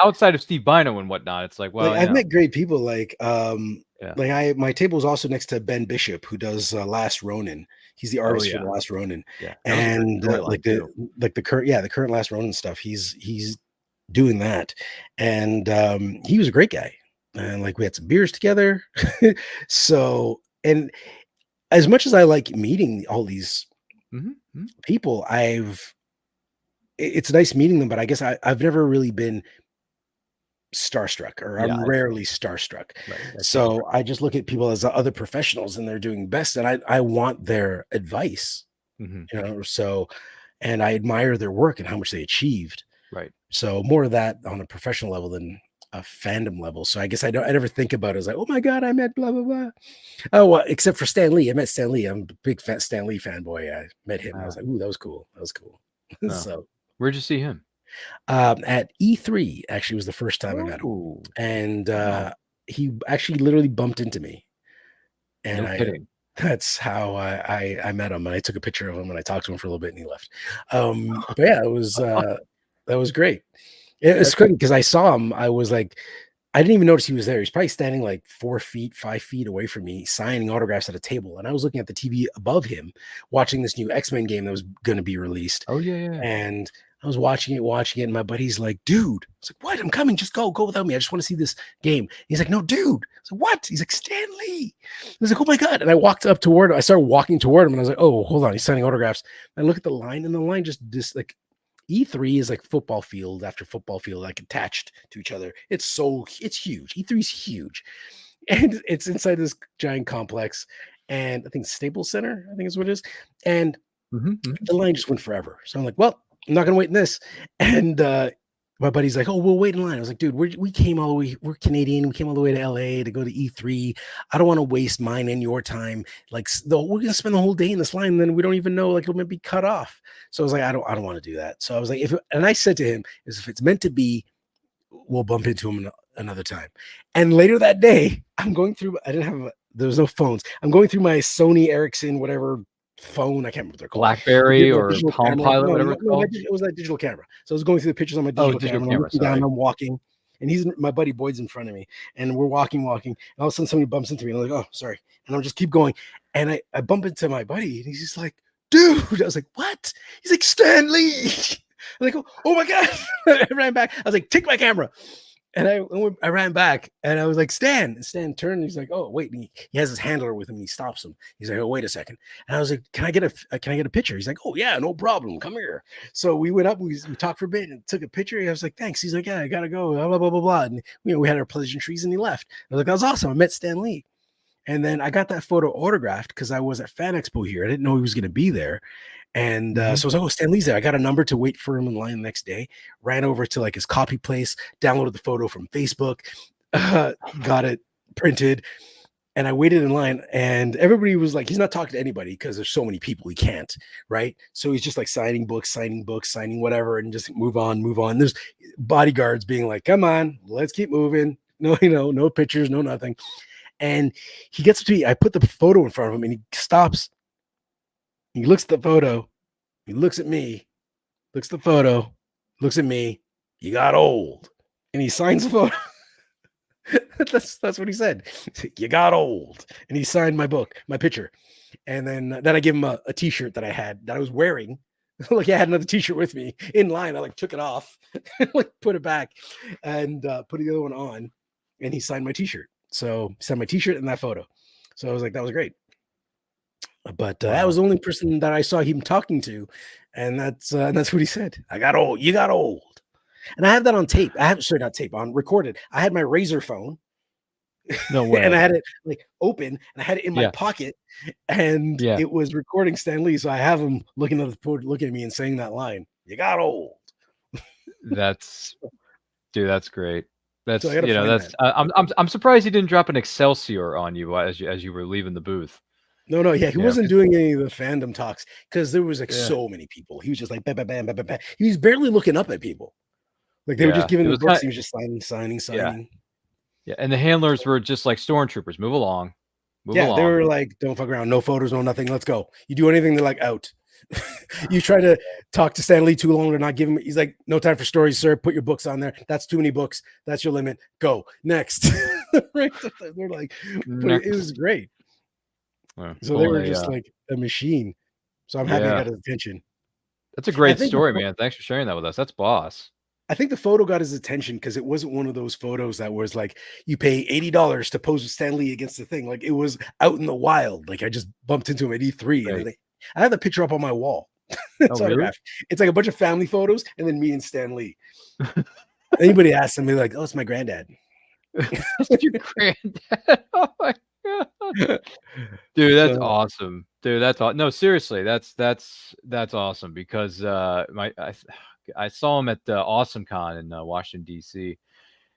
outside of Steve Bino and whatnot. It's like, well, like, I've met great people. Like, Yeah. like my table is also next to Ben Bishop, who does Last Ronin. He's the artist for the Last Ronin, Yeah. and the current Last Ronin stuff. He's doing that, and he was a great guy, and like we had some beers together. So, and as much as I like meeting all these people, it's nice meeting them, but I guess I've never really been starstruck, or I'm rarely starstruck. Right, So I just look at people as other professionals and they're doing best, and I want their advice, you know. So, and I admire their work and how much they achieved. Right. So more of that on a professional level than a fandom level. So I guess I never think about it as like, oh my God, I met blah blah blah. Oh, well, except for Stan Lee. I met Stan Lee. I'm a big Stan Lee fanboy. I met him. I was like, ooh, that was cool. That was cool. So where'd you see him? At E3 actually was the first time I met him, and he actually literally bumped into me, and No kidding. That's how I met him, and I took a picture of him and I talked to him for a little bit and he left. But yeah, it was that was great. It was good because I saw him. I was like, I didn't even notice he was there. He's probably standing like 4 feet, 5 feet away from me, signing autographs at a table. And I was looking at the TV above him, watching this new X-Men game that was going to be released. Oh yeah. And I was watching it, and my buddy's like, dude. I was like, what? I'm coming. Just go without me. I just want to see this game. He's like, no, dude. I was like, what? He's like, Stan Lee. I was like, oh my God. And I walked up toward him. I started walking toward him, and I was like, oh, hold on. He's signing autographs. And I look at the line, and the line just like, E3 is like football field after football field, like attached to each other. It's huge. E3 is huge. And it's inside this giant complex. And I think Staples Center, I think is what it is. And the line just went forever. So I'm like, well, I'm not going to wait in this. And my buddy's like, oh, we'll wait in line. I was like, dude, we came all the way. We're Canadian. We came all the way to LA to go to E3. I don't want to waste mine and your time. Like, we're going to spend the whole day in this line, and then we don't even know, like, it'll be cut off. So I was like, I don't want to do that. So I was like, and I said to him, if it's meant to be, we'll bump into him another time. And later that day, I'm going through, there was no phones. I'm going through my Sony Ericsson, whatever phone, I can't remember what they're called. BlackBerry or Palm Pilot, whatever it's called. It was that digital camera. So I was going through the pictures on my digital camera. I'm looking down, I'm walking, and my buddy Boyd's in front of me, and we're walking, and all of a sudden somebody bumps into me, and I'm like, oh, sorry, and I'll just keep going, and I bump into my buddy, and he's just like, dude. I was like, what? He's like, Stan Lee. I'm like, oh my God. I ran back. I was like, take my camera. And I ran back and I was like, Stan. And Stan turned and he's like, oh, wait. And he has his handler with him. And he stops him. He's like, oh, wait a second. And I was like, can I get a picture? He's like, oh, yeah, no problem. Come here. So we went up, we talked for a bit and took a picture. I was like, thanks. He's like, yeah, I got to go. Blah, blah, blah, blah. And we had our pleasantries and he left. I was like, that was awesome. I met Stan Lee. And then I got that photo autographed because I was at Fan Expo here. I didn't know he was going to be there. And so I was like, oh, Stan Lee's there. I got a number to wait for him in line the next day. Ran over to like his copy place, downloaded the photo from Facebook, got it printed, and I waited in line. And everybody was like, he's not talking to anybody because there's so many people he can't, right? So he's just like signing books, signing whatever, and just move on. There's bodyguards being like, come on, let's keep moving. No, no pictures, no nothing. And he gets up to me. I put the photo in front of him, and he stops. He looks at the photo. He looks at me. Looks at the photo. Looks at me. You got old. And he signs the photo. that's what he said. You got old. And he signed my book, my picture. And then I gave him a t-shirt that I had that I was wearing. Like I had another t-shirt with me in line. I like took it off, like put it back, and put the other one on. And he signed my t-shirt. So he signed my t-shirt and that photo. So I was like, that was great. But that was the only person that I saw him talking to, and that's what he said. I got old. You got old, and I have that on tape. Not tape, on recorded. I had my Razor phone. No way. And I had it like open, and I had it in my pocket, and it was recording Stan Lee. So I have him looking at me and saying that line. You got old. That's great. That's So that's. I'm surprised he didn't drop an Excelsior on you as you were leaving the booth. No, he wasn't doing any of the fandom talks because there was like so many people. He was just like bam, bam, bam, bam, bam. He was barely looking up at people. Like they were just giving the books. He was just signing. Yeah, and the handlers were just like stormtroopers. Move along. They were like, don't fuck around. No photos, no nothing. Let's go. You do anything, they're like out. You try to talk to Stan Lee too long, they're not giving him. He's like, no time for stories, sir. Put your books on there. That's too many books. That's your limit. Go next. Right? They're like, it was great. So they were just like a machine. So I'm happy I got his attention. That's a great story, man. Thanks for sharing that with us. That's boss. I think the photo got his attention because it wasn't one of those photos that was like you pay $80 to pose with Stan Lee against the thing. Like it was out in the wild. Like I just bumped into him at E3. Right. And I have the picture up on my wall. Really? It's like a bunch of family photos and then me and Stan Lee. Anybody asks them, they're like, "Oh, it's my granddad." Your granddad. Oh my God. Dude, that's awesome. Dude, that's no, seriously, that's awesome because I saw him at AwesomeCon in Washington D.C.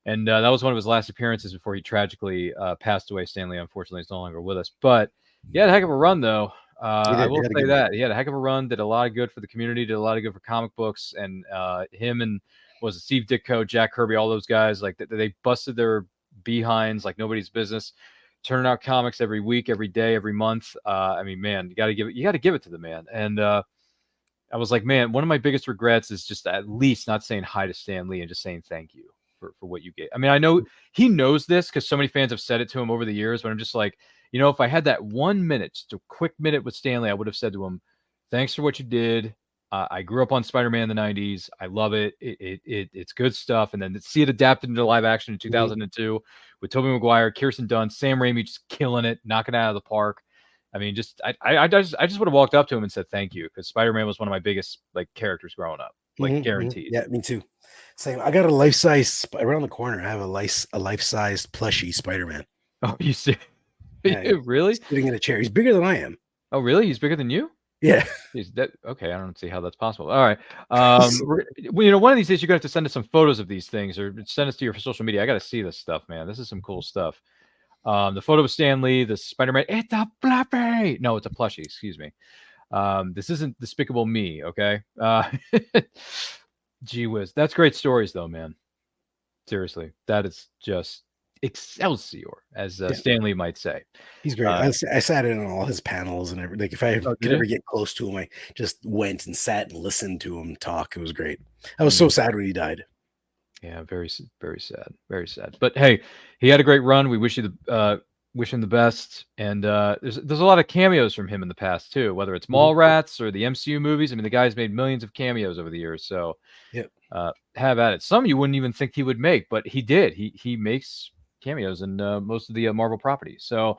and that was one of his last appearances before he tragically passed away. Stan Lee, unfortunately, is no longer with us, but he had a heck of a run though. I will say that he had a heck of a run, did a lot of good for the community, did a lot of good for comic books, and him and was it Steve Ditko, Jack Kirby, all those guys, like they busted their behinds like nobody's business, turning out comics every week, every day, every month. I mean, man, you got to give it to the man. And I was like, man, one of my biggest regrets is just at least not saying hi to Stan Lee and just saying thank you for what you gave. I mean, I know he knows this because so many fans have said it to him over the years, but I'm just like, if I had that 1 minute, just a quick minute with Stan Lee, I would have said to him, thanks for what you did. I grew up on Spider-Man in the 90s. I love it. It's good stuff. And then to see it adapted into live action in 2002 with Tobey Maguire, Kirsten Dunst, Sam Raimi just killing it, knocking it out of the park. I mean, I just would have walked up to him and said thank you because Spider-Man was one of my biggest like characters growing up, like guaranteed. Yeah, me too. Same. I got a life-size around the corner. I have a life-size plushie Spider-Man. Oh, you see? Yeah, really? He's sitting in a chair. He's bigger than I am. Oh, really? He's bigger than you? Yeah. Okay, I don't see how that's possible. All right. One of these days you're gonna have to send us some photos of these things or send us to your social media. I gotta see this stuff, man. This is some cool stuff. The photo of Stan Lee, the Spider-Man. It's a fluffy. No, it's a plushie. Excuse me. This isn't Despicable Me. Okay. Gee whiz, that's great stories though, man. Seriously, that is just Excelsior, as Stan Lee might say. He's great. I sat in on all his panels and everything. Like if I could ever get close to him, I just went and sat and listened to him talk. It was great. I was so sad when he died. Yeah, very, very sad. Very sad. But hey, he had a great run. We wish you wish him the best. And there's a lot of cameos from him in the past too, whether it's Mhm. Mallrats or the MCU movies. I mean, the guy's made millions of cameos over the years. So Yep. have at it. Some you wouldn't even think he would make, but he did. He makes cameos in most of the Marvel properties. So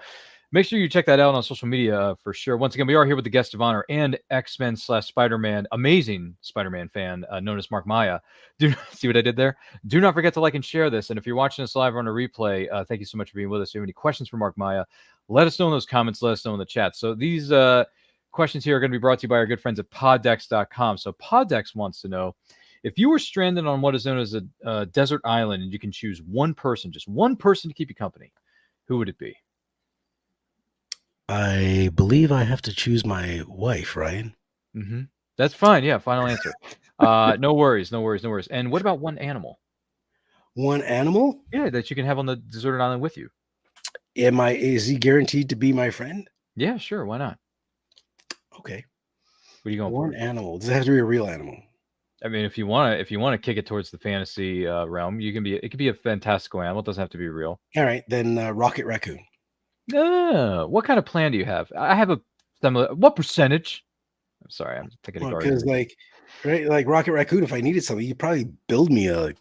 make sure you check that out on social media for sure. Once again, we are here with the guest of honor and X-Men / Spider-Man, amazing Spider-Man fan known as Mark Maia. Do see what I did there? Do not forget to like and share this. And if you're watching us live on a replay, thank you so much for being with us. If you have any questions for Mark Maia, let us know in those comments. Let us know in the chat. So these questions here are going to be brought to you by our good friends at poddex.com. So Poddex wants to know, if you were stranded on what is known as a desert island and you can choose one person, just one person to keep you company, who would it be? I believe I have to choose my wife, Ryan. Mm-hmm. That's fine. Yeah, final answer. No worries, no worries, no worries. And what about one animal? One animal? Yeah, that you can have on the deserted island with you. Is he guaranteed to be my friend? Yeah, sure. Why not? Okay. What are you going One for? animal. Does it have to be a real animal? I mean, if you want to kick it towards the fantasy realm, it could be a fantastical animal. It doesn't have to be real. All right, then Rocket Raccoon. What kind of plan do you have? I have a similar. What percentage? I'm sorry, I'm thinking of Guardians. Because like Rocket Raccoon, if I needed something, you'd probably build me a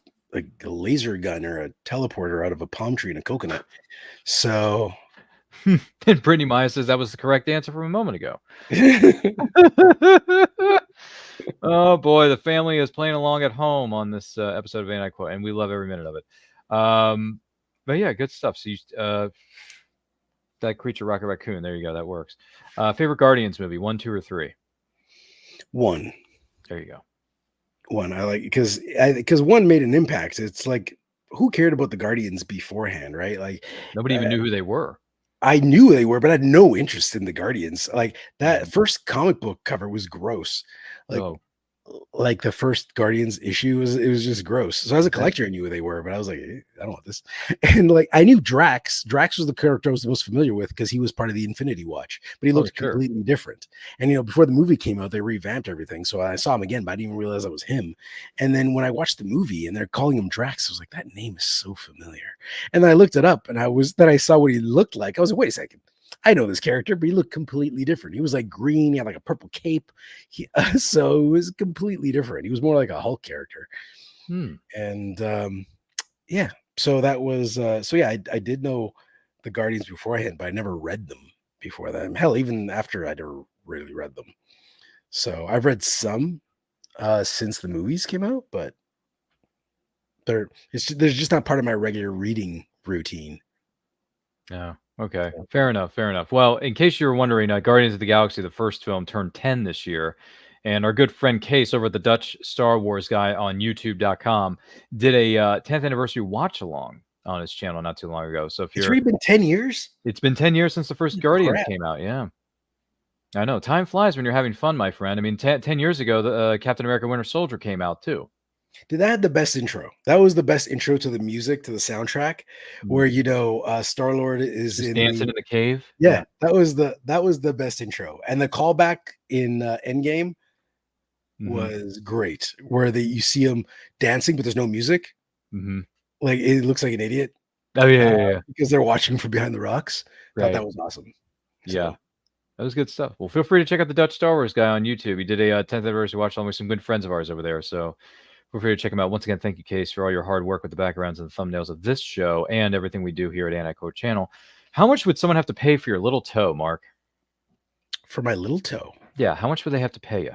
laser gun or a teleporter out of a palm tree and a coconut. So And Brittany Maya says that was the correct answer from a moment ago. Oh boy, the family is playing along at home on this episode of Anti Quote, and we love every minute of it. But yeah, good stuff. So you, that creature, Rocket Raccoon. There you go. That works. Favorite Guardians movie? 1, 2, or 3? one. There you go. One. I like because one made an impact. It's like, who cared about the Guardians beforehand, right? Like Nobody even knew who they were. I knew they were, but I had no interest in the Guardians. Like that first comic book cover was gross. Like the first Guardians issue was just gross. So as a collector, I knew who they were, but I was like, I don't want this. And like I knew Drax. Drax was the character I was the most familiar with because he was part of the Infinity Watch, but he looked completely different. And before the movie came out, they revamped everything. So I saw him again, but I didn't even realize that was him. And then when I watched the movie and they're calling him Drax, I was like, that name is so familiar. And then I looked it up and I saw what he looked like. I was like, wait a second. I know this character, but he looked completely different. He was like green. He had like a purple cape. So it was completely different. He was more like a Hulk character. And yeah, so that was, I did know the Guardians beforehand, but I never read them before that. Hell, even after I never really read them. So I've read some since the movies came out, but they're just not part of my regular reading routine. Yeah. Okay. Fair enough. Fair enough. Well, in case you were wondering, Guardians of the Galaxy, the first film, turned 10 this year. And our good friend Case over at the Dutch Star Wars guy on YouTube.com did a 10th anniversary watch along on his channel not too long ago. So if It's already been 10 years. It's been 10 years since the first Guardians came out. Yeah. I know. Time flies when you're having fun, my friend. I mean, 10 years ago, the Captain America Winter Soldier came out too. Did that have the best intro? That was the best intro to the music, to the soundtrack, where Star-Lord is just dancing in the cave. Yeah, that was the best intro. And the callback in Endgame was great, where you see him dancing, but there's no music. Like it looks like an idiot. Oh yeah. Because they're watching from behind the rocks. Thought that was awesome. Yeah. That was good stuff. Well, feel free to check out the Dutch Star Wars guy on YouTube. He did a 10th anniversary watch along with some good friends of ours over there. So feel free to check him out. Once again, thank you, Case, for all your hard work with the backgrounds and the thumbnails of this show and everything we do here at Anti-Quote Channel. How much would someone have to pay for your little toe, Mark? For my little toe? Yeah, how much would they have to pay you?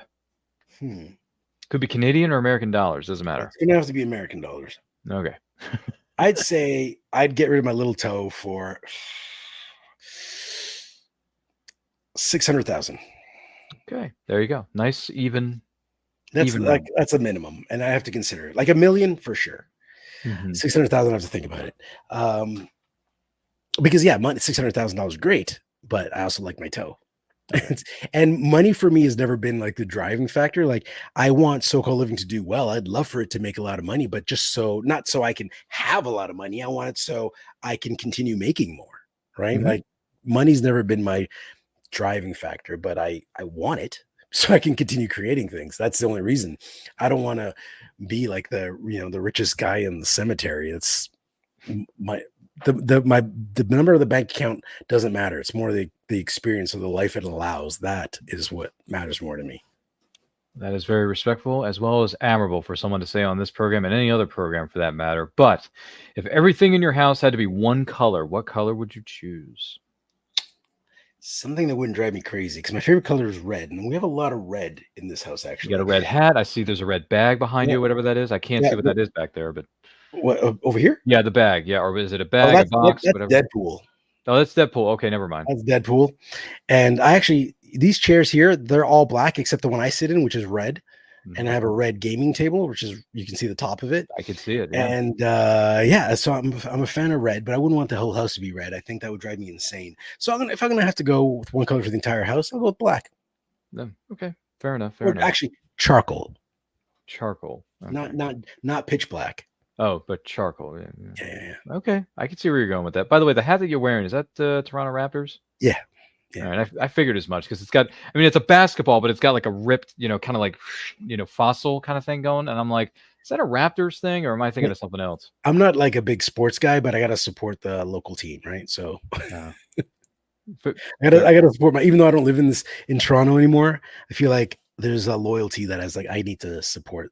Could be Canadian or American dollars. Doesn't matter. It's going to have to be American dollars. Okay. I'd say I'd get rid of my little toe for $600,000. Okay, there you go. Nice, even. That's a minimum, and I have to consider it. Like $1 million for sure. 600,000, I have to think about it. Because money, $600,000 great, but I also like my toe. And money for me has never been like the driving factor. Like I want So-Called Living to do well. I'd love for it to make a lot of money, but not so I can have a lot of money. I want it so I can continue making more. Right? Like money's never been my driving factor, but I want it so I can continue creating things. That's the only reason. I don't want to be like the richest guy in the cemetery. It's the number of the bank account doesn't matter. It's more the experience of the life it allows. That is what matters more to me. That is very respectful as well as admirable for someone to say on this program and any other program for that matter. But if everything in your house had to be one color, what color would you choose? Something that wouldn't drive me crazy because my favorite color is red, and we have a lot of red in this house. Actually, You got a red hat. I see there's a red bag behind you, whatever that is. I can't see what that is back there, but what over here? yeah, the bag. Yeah, or is it a bag, a box, that's whatever? Deadpool. Oh, that's Deadpool. Okay, never mind. That's Deadpool. And I actually, these chairs here, they're all black except the one I sit in, which is red. And I have a red gaming table, which is, you can see the top of it. I can see it. Yeah. And yeah, so I'm a fan of red, but I wouldn't want the whole house to be red. I think that would drive me insane. So if I'm gonna have to go with one color for the entire house, I'll go with black. Okay, fair enough. Fair enough. Actually, charcoal. Charcoal. Okay. Not pitch black. Oh, but charcoal. Yeah. Okay, I can see where you're going with that. By the way, the hat that you're wearing, is that Toronto Raptors? Yeah. All right, I figured as much because it's got. I mean, it's a basketball, but it's got like a ripped, kind of like, fossil kind of thing going. And I'm like, is that a Raptors thing, or am I thinking of something else? I'm not like a big sports guy, but I gotta support the local team, right? So I gotta support even though I don't live in Toronto anymore. I feel like there's a loyalty that I need to support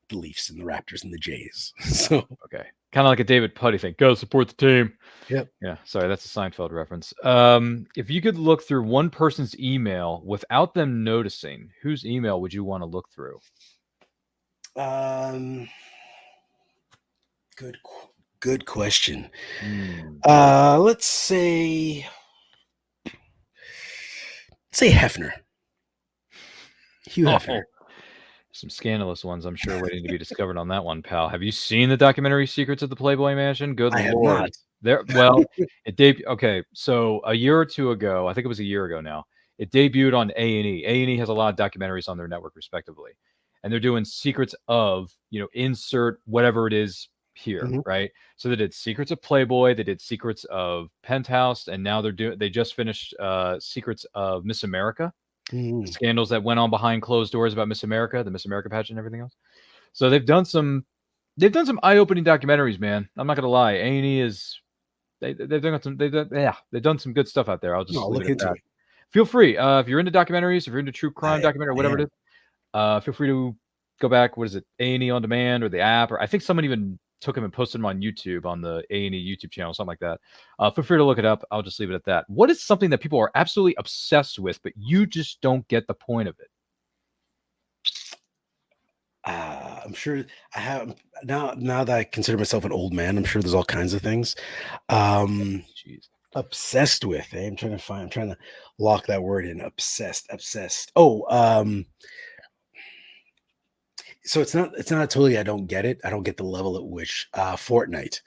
the Leafs and the Raptors and the Jays. So okay, kind of like a David Putty thing. Go support the team. Yep. Yeah. Sorry, that's a Seinfeld reference. If you could look through one person's email without them noticing, whose email would you want to look through? Good question. Let's say Hefner. Hugh Hefner. Some scandalous ones, I'm sure, waiting to be discovered on that one, pal. Have you seen the documentary Secrets of the Playboy Mansion? Good Lord. Well, it debuted. Okay, so a year or two ago, I think it was a year ago now, it debuted on A&E. A&E has a lot of documentaries on their network, respectively, and they're doing Secrets of, insert whatever it is here, right? So they did Secrets of Playboy, they did Secrets of Penthouse, and now they just finished Secrets of Miss America. Scandals that went on behind closed doors about Miss America, the Miss America pageant, and everything else. So they've done some eye-opening documentaries, man. I'm not gonna lie. A&E is they've done some good stuff out there. I'll just look into it. Feel free if you're into documentaries, if you're into true crime documentary, whatever it is. Feel free to go back. What is it? A&E on demand or the app, or I think someone even took them and posted them on YouTube on the A&E YouTube channel, something like that. Feel free to look it up. I'll just leave it at that. What is something that people are absolutely obsessed with, but you just don't get the point of it? I'm sure I have now that I consider myself an old man, I'm sure there's all kinds of things. Obsessed with. I'm trying to lock that word in. Obsessed. So it's not totally I don't get it. I don't get the level at which Fortnite.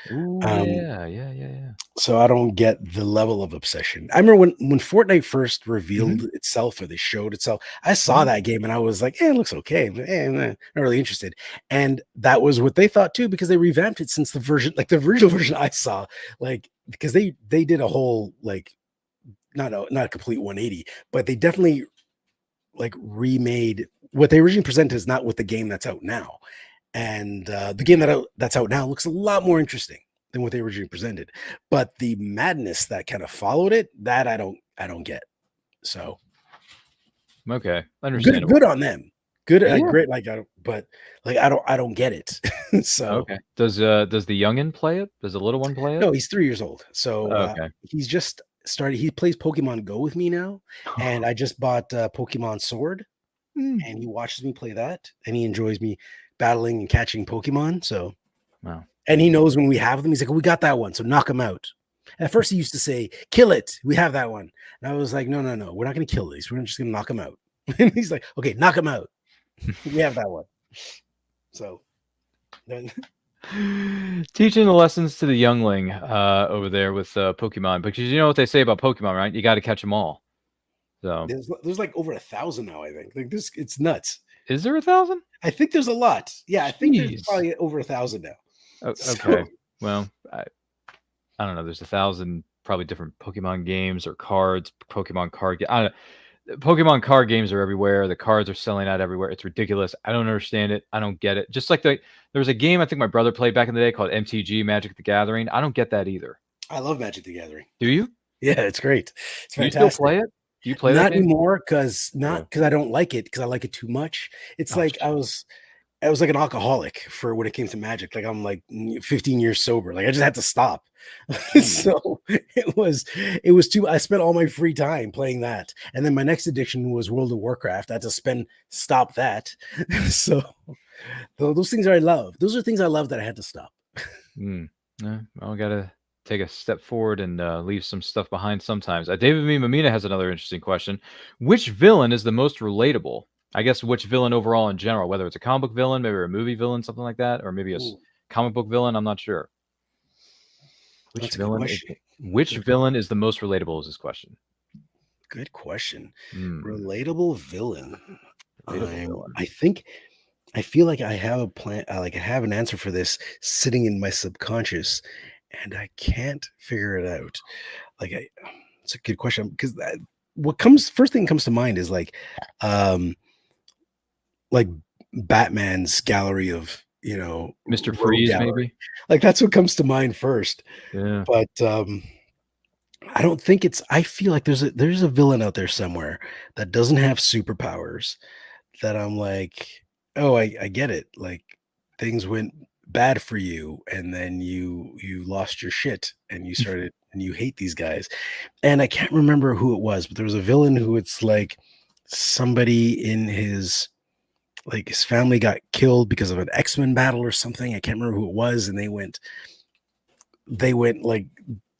Ooh, yeah. So I don't get the level of obsession. I remember when Fortnite first revealed itself, or they showed itself, I saw that game and I was like, it looks okay, but not really interested. And that was what they thought too, because they revamped it since the original version I saw, because they did a whole not a complete 180, but they definitely remade what they originally presented is not what the game that's out now. And the game that's out now looks a lot more interesting than what they originally presented. But the madness that kind of followed it, that I don't get. So okay, understandable. Good on them. Good, great. I don't get it. So okay. Does the youngin play it? Does the little one play it? No, he's 3 years old. So he's just started. He plays Pokemon Go with me now, and I just bought Pokemon Sword, and he watches me play that, and he enjoys me battling and catching Pokemon. So, wow. And he knows when we have them. He's like, "We got that one, so knock him out." At first, he used to say, "Kill it. We have that one." And I was like, "No, we're not going to kill these. We're just going to knock him out." And he's like, "Okay, knock him out. We have that one." So then. Teaching the lessons to the youngling over there with Pokemon, because you know what they say about Pokemon, right? You got to catch them all. So there's like over 1,000 now. I think it's nuts. Is there 1,000? I think there's a lot. Yeah, I think there's probably over 1,000 now. Okay, so. Well, I don't know. There's 1,000 probably different Pokemon games or cards. Pokemon card. I don't know. Pokemon card games are everywhere. The cards are selling out everywhere. It's ridiculous. I don't understand it. I don't get it. Just like there was a game I think my brother played back in the day called MTG, Magic the Gathering. I don't get that either. I love Magic the Gathering. Do you? Yeah, it's great. It's Do you fantastic. still play it? Do you play Not that game? anymore because I don't like it because I like it too much. It's like I was like an alcoholic for when it came to Magic. Like I'm like 15 years sober. Like I just had to stop. So it was too. I spent all my free time playing that, and then my next addiction was World of Warcraft. I had to stop that. So those things I love. Those are things I love that I had to stop. I gotta take a step forward and leave some stuff behind sometimes. David Mamina has another interesting question. Which villain is the most relatable? I guess which villain overall in general, whether it's a comic book villain, maybe a movie villain, something like that, or maybe a comic book villain. I'm not sure. Which villain is the most relatable is his question. Good question. Relatable villain. I feel like I have a plan, like I have an answer for this sitting in my subconscious, and I can't figure it out. It's a good question because first thing comes to mind is like Batman's gallery of Mr. Freeze gallery. Maybe like that's what comes to mind first. Yeah, but I don't think I feel like there's a villain out there somewhere that doesn't have superpowers that I'm like, oh, I get it. Like things went bad for you and then you lost your shit and you started and you hate these guys. And I can't remember who it was, but there was a villain who it's like somebody in his family got killed because of an X-Men battle or something. I can't remember who it was. And they went like,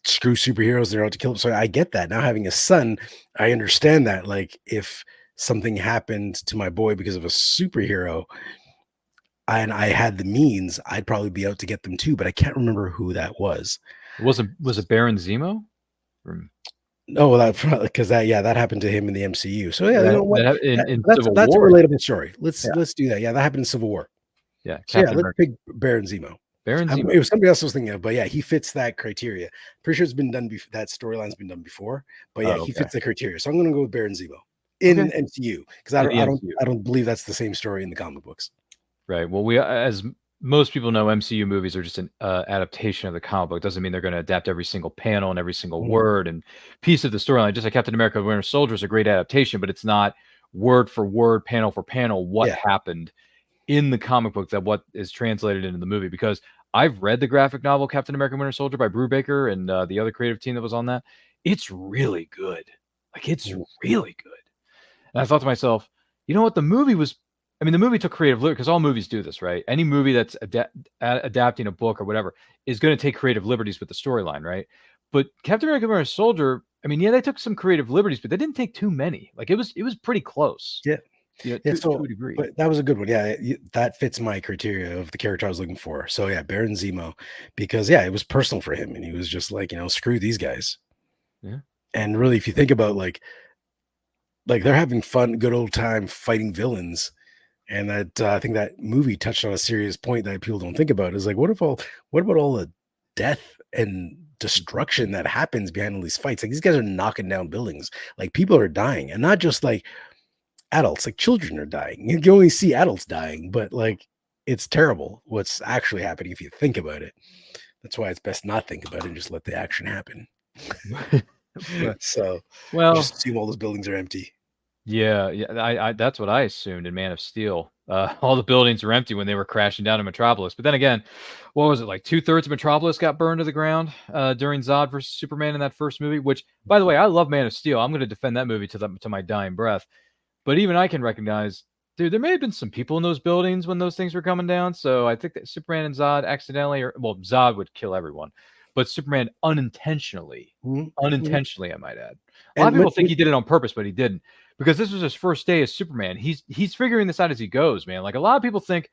screw superheroes, they're out to kill them. So I get that. Now having a son, I understand that. Like if something happened to my boy because of a superhero and I had the means, I'd probably be out to get them too, but I can't remember who that was. Was it Baron Zemo? No, that happened to him in the MCU. So yeah, that's a relatable story. Let's do that. Yeah, that happened in Civil War. Yeah, so let's pick Baron Zemo. It was somebody else I was thinking of, but yeah, he fits that criteria. Pretty sure it's been done. That storyline's been done before, but yeah, he fits the criteria. So I'm going to go with Baron Zemo in MCU because I don't believe that's the same story in the comic books. Right. Well, as most people know, MCU movies are just an adaptation of the comic book. Doesn't mean they're going to adapt every single panel and every single word and piece of the storyline. Just like Captain America: Winter Soldier is a great adaptation, but it's not word for word, panel for panel what happened in the comic book that what is translated into the movie. Because I've read the graphic novel Captain America: Winter Soldier by Brubaker and the other creative team that was on that. It's really good. Like it's really good. And I thought to myself, you know what? The movie took creative liberty because all movies do this, right? Any movie that's adapting a book or whatever is going to take creative liberties with the storyline, right? But Captain America: Winter Soldier, they took some creative liberties, but they didn't take too many. Like it was pretty close. Yeah. To a degree. But that was a good one. Yeah, that fits my criteria of the character I was looking for. So yeah, Baron Zemo, because it was personal for him, and he was just like, screw these guys. Yeah. And really, if you think about like they're having fun, good old time fighting villains, and that I think that movie touched on a serious point that people don't think about. Is like, what about all the death and destruction that happens behind all these fights? Like these guys are knocking down buildings, like people are dying, and not just like adults, like children are dying. You can only see adults dying, but like it's terrible what's actually happening if you think about it. That's why it's best not think about it and just let the action happen. So just assume all those buildings are empty. Yeah, I that's what I assumed in Man of Steel. All the buildings were empty when they were crashing down in Metropolis. But then again, what was it, like 2/3 of Metropolis got burned to the ground during Zod versus Superman in that first movie? Which, by the way, I love Man of Steel. I'm going to defend that movie to my dying breath. But even I can recognize, dude, there may have been some people in those buildings when those things were coming down. So I think that Superman and Zod accidentally, Zod would kill everyone, but Superman unintentionally, I might add. A lot of people think he did it on purpose, but he didn't, because this was his first day as Superman. He's figuring this out as he goes, man. Like a lot of people think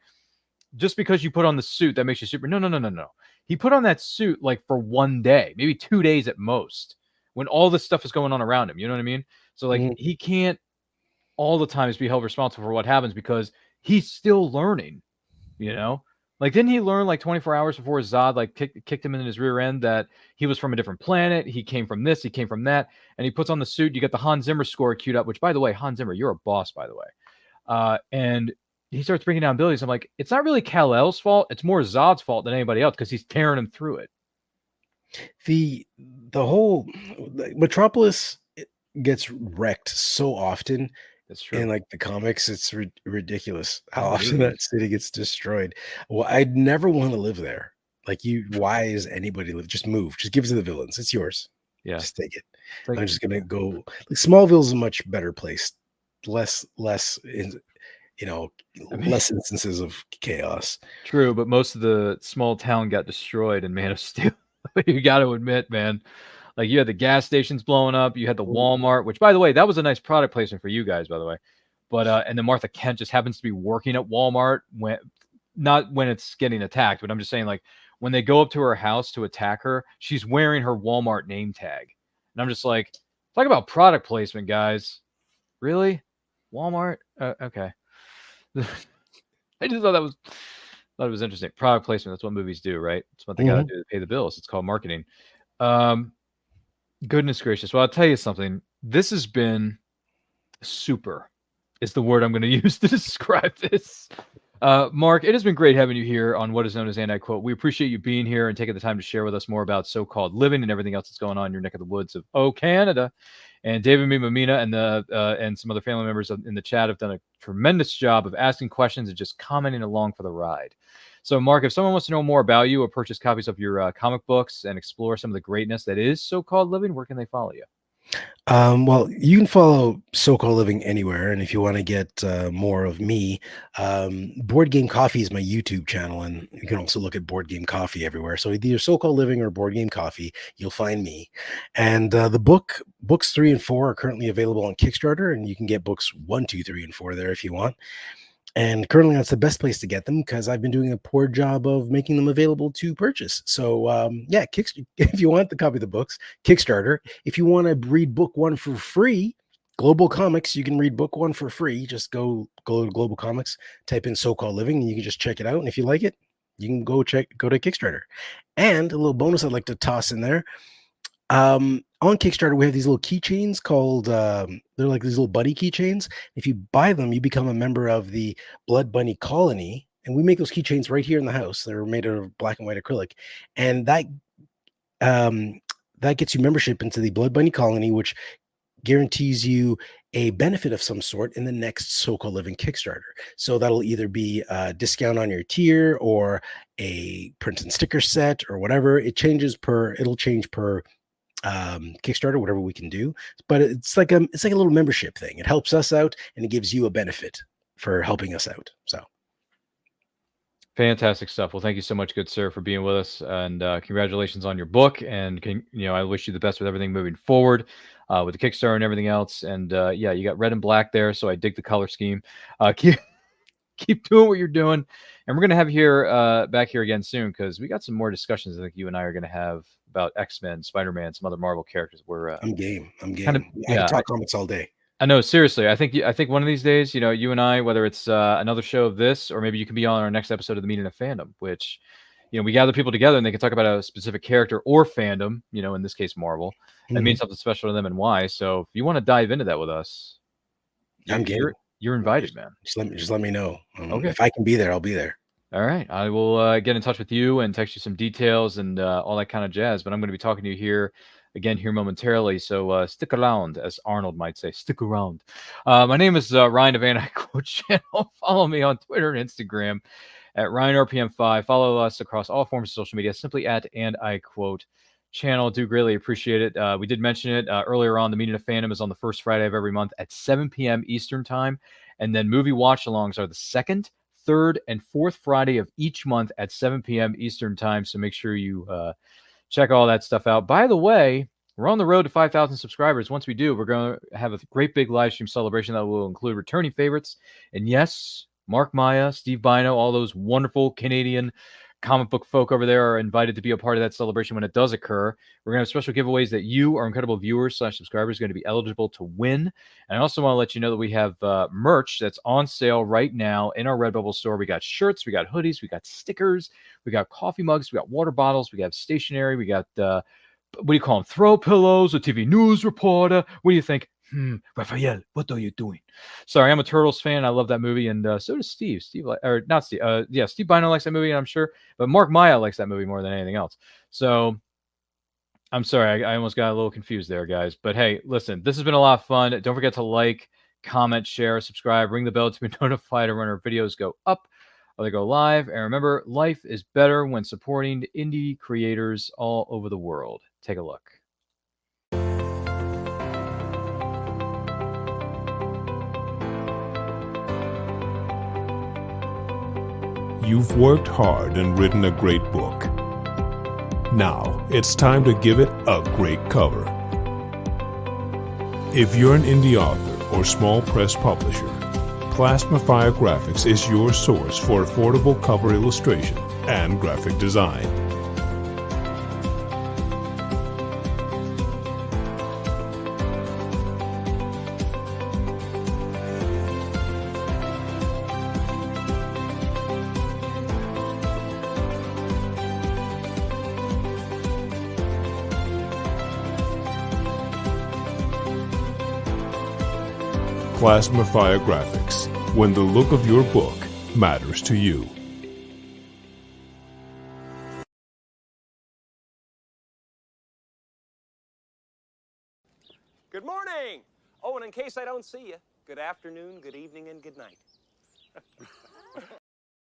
just because you put on the suit that makes you Superman. No. He put on that suit like for one day, maybe 2 days at most, when all this stuff is going on around him. You know what I mean? So like he can't all the time is be held responsible for what happens because he's still learning, Like, didn't he learn like 24 hours before Zod like kicked him in his rear end that he was from a different planet? He came from this, he came from that, and he puts on the suit. You get the Hans Zimmer score queued up, which, by the way, Hans Zimmer, you're a boss, by the way. And he starts breaking down abilities. I'm like, it's not really Kal-El's fault. It's more Zod's fault than anybody else because he's tearing him through it. The whole Metropolis gets wrecked so often That's true. in like the comics. It's ridiculous how It often really that city gets destroyed. Well, I'd never want to live there. Like why is anybody live? Just move. Just give it to the villains. It's yours. Yeah. Just take it. Like, I'm just gonna go. Like Smallville's a much better place. Less less instances of chaos. true, but most of the small town got destroyed in Man of Steel. You got to admit, man. Like, you had the gas stations blowing up. You had the Walmart, which, by the way, that was a nice product placement for you guys, by the way. But and then Martha Kent just happens to be working at Walmart not when it's getting attacked, but I'm just saying, like, when they go up to her house to attack her, she's wearing her Walmart name tag, and I'm just like, talk about product placement, guys. Really, Walmart? Okay. I just thought it was interesting. Product placement. That's what movies do, right? It's what they got to do to pay the bills. It's called marketing. Goodness gracious. Well, I'll tell you something. This has been super, is the word I'm going to use to describe this. Mark, it has been great having you here on what is known as And I Quote. We appreciate you being here and taking the time to share with us more about so-called living and everything else that's going on in your neck of the woods of Canada. And David Mamina and some other family members in the chat have done a tremendous job of asking questions and just commenting along for the ride. So, Mark, if someone wants to know more about you or purchase copies of your comic books and explore some of the greatness that is so-called living, where can they follow you? Well, you can follow So-Called Living anywhere, and if you want to get more of me, Board Game Coffee is my YouTube channel, and you can also look at Board Game Coffee everywhere. So either So-Called Living or Board Game Coffee, you'll find me. And the books 3 and 4 are currently available on Kickstarter, and you can get books 1, 2, 3, and 4 there if you want. And currently, that's the best place to get them because I've been doing a poor job of making them available to purchase. So, yeah, if you want the copy of the books, Kickstarter. If you want to read book 1 for free, Global Comics, you can read book 1 for free. Just go to Global Comics, type in So-Called Living, and you can just check it out. And if you like it, you can go to Kickstarter. And a little bonus I'd like to toss in there. On Kickstarter, we have these little keychains called, they're like these little buddy keychains. If you buy them, you become a member of the Blood Bunny Colony. And we make those keychains right here in the house. They're made out of black and white acrylic. And that gets you membership into the Blood Bunny Colony, which guarantees you a benefit of some sort in the next So-Called Living Kickstarter. So that'll either be a discount on your tier or a print and sticker set or whatever. It'll change per Kickstarter, whatever we can do, but it's like a little membership thing. It helps us out and it gives you a benefit for helping us out. So fantastic stuff. Well, thank you so much, good sir, for being with us, and congratulations on your book. And I wish you the best with everything moving forward, with the Kickstarter and everything else. And yeah, you got red and black there, so I dig the color scheme. Keep doing what you're doing, and we're gonna have you back here again soon because we got some more discussions I think you and I are gonna have about X-Men, Spider-Man, some other Marvel characters. I'm game. I yeah, can talk comics all day. I know, seriously. I think one of these days, you and I, whether it's another show of this, or maybe you can be on our next episode of the Meeting of Fandom, which, we gather people together and they can talk about a specific character or fandom, in this case, Marvel. That means something special to them and why. So if you want to dive into that with us, I'm game. You're invited, man. Just let me know. Okay. If I can be there, I'll be there. All right. I will get in touch with you and text you some details and all that kind of jazz. But I'm going to be talking to you here momentarily. So stick around, as Arnold might say. Stick around. My name is Ryan of And I Quote Channel. Follow me on Twitter and Instagram at RyanRPM5. Follow us across all forms of social media simply at And I Quote Channel. Do greatly appreciate it. We did mention it earlier on. The Meeting of Fandom is on the first Friday of every month at 7 p.m. Eastern Time. And then movie watch-alongs are the second, third, and fourth Friday of each month at 7 p.m. Eastern Time. So make sure you check all that stuff out. By the way, we're on the road to 5,000 subscribers. Once we do, we're going to have a great big live stream celebration that will include returning favorites. And yes, Mark Maia, Steve Bino, all those wonderful Canadian comic book folk over there are invited to be a part of that celebration when it does occur. We're going to have special giveaways that you, our incredible viewers / subscribers, are going to be eligible to win. And I also want to let you know that we have merch that's on sale right now in our Redbubble store. We got shirts, we got hoodies, we got stickers, we got coffee mugs, we got water bottles, we got stationery, we got, what do you call them, throw pillows, a TV news reporter. What do you think? Raphael, what are you doing? Sorry, I'm a Turtles fan. I love that movie, and so does Steve. Steve, or not Steve. Yeah, Steve Bino likes that movie, and I'm sure. But Mark Maia likes that movie more than anything else. So I'm sorry, I almost got a little confused there, guys. But hey, listen, this has been a lot of fun. Don't forget to like, comment, share, subscribe, ring the bell to be notified when our videos go up or they go live. And remember, life is better when supporting indie creators all over the world. Take a look. You've worked hard and written a great book. Now, it's time to give it a great cover. If you're an indie author or small press publisher, Plasmafire Graphics is your source for affordable cover illustration and graphic design. Plasmafire Graphics, when the look of your book matters to you. Good morning! Oh, and in case I don't see you, good afternoon, good evening, and good night.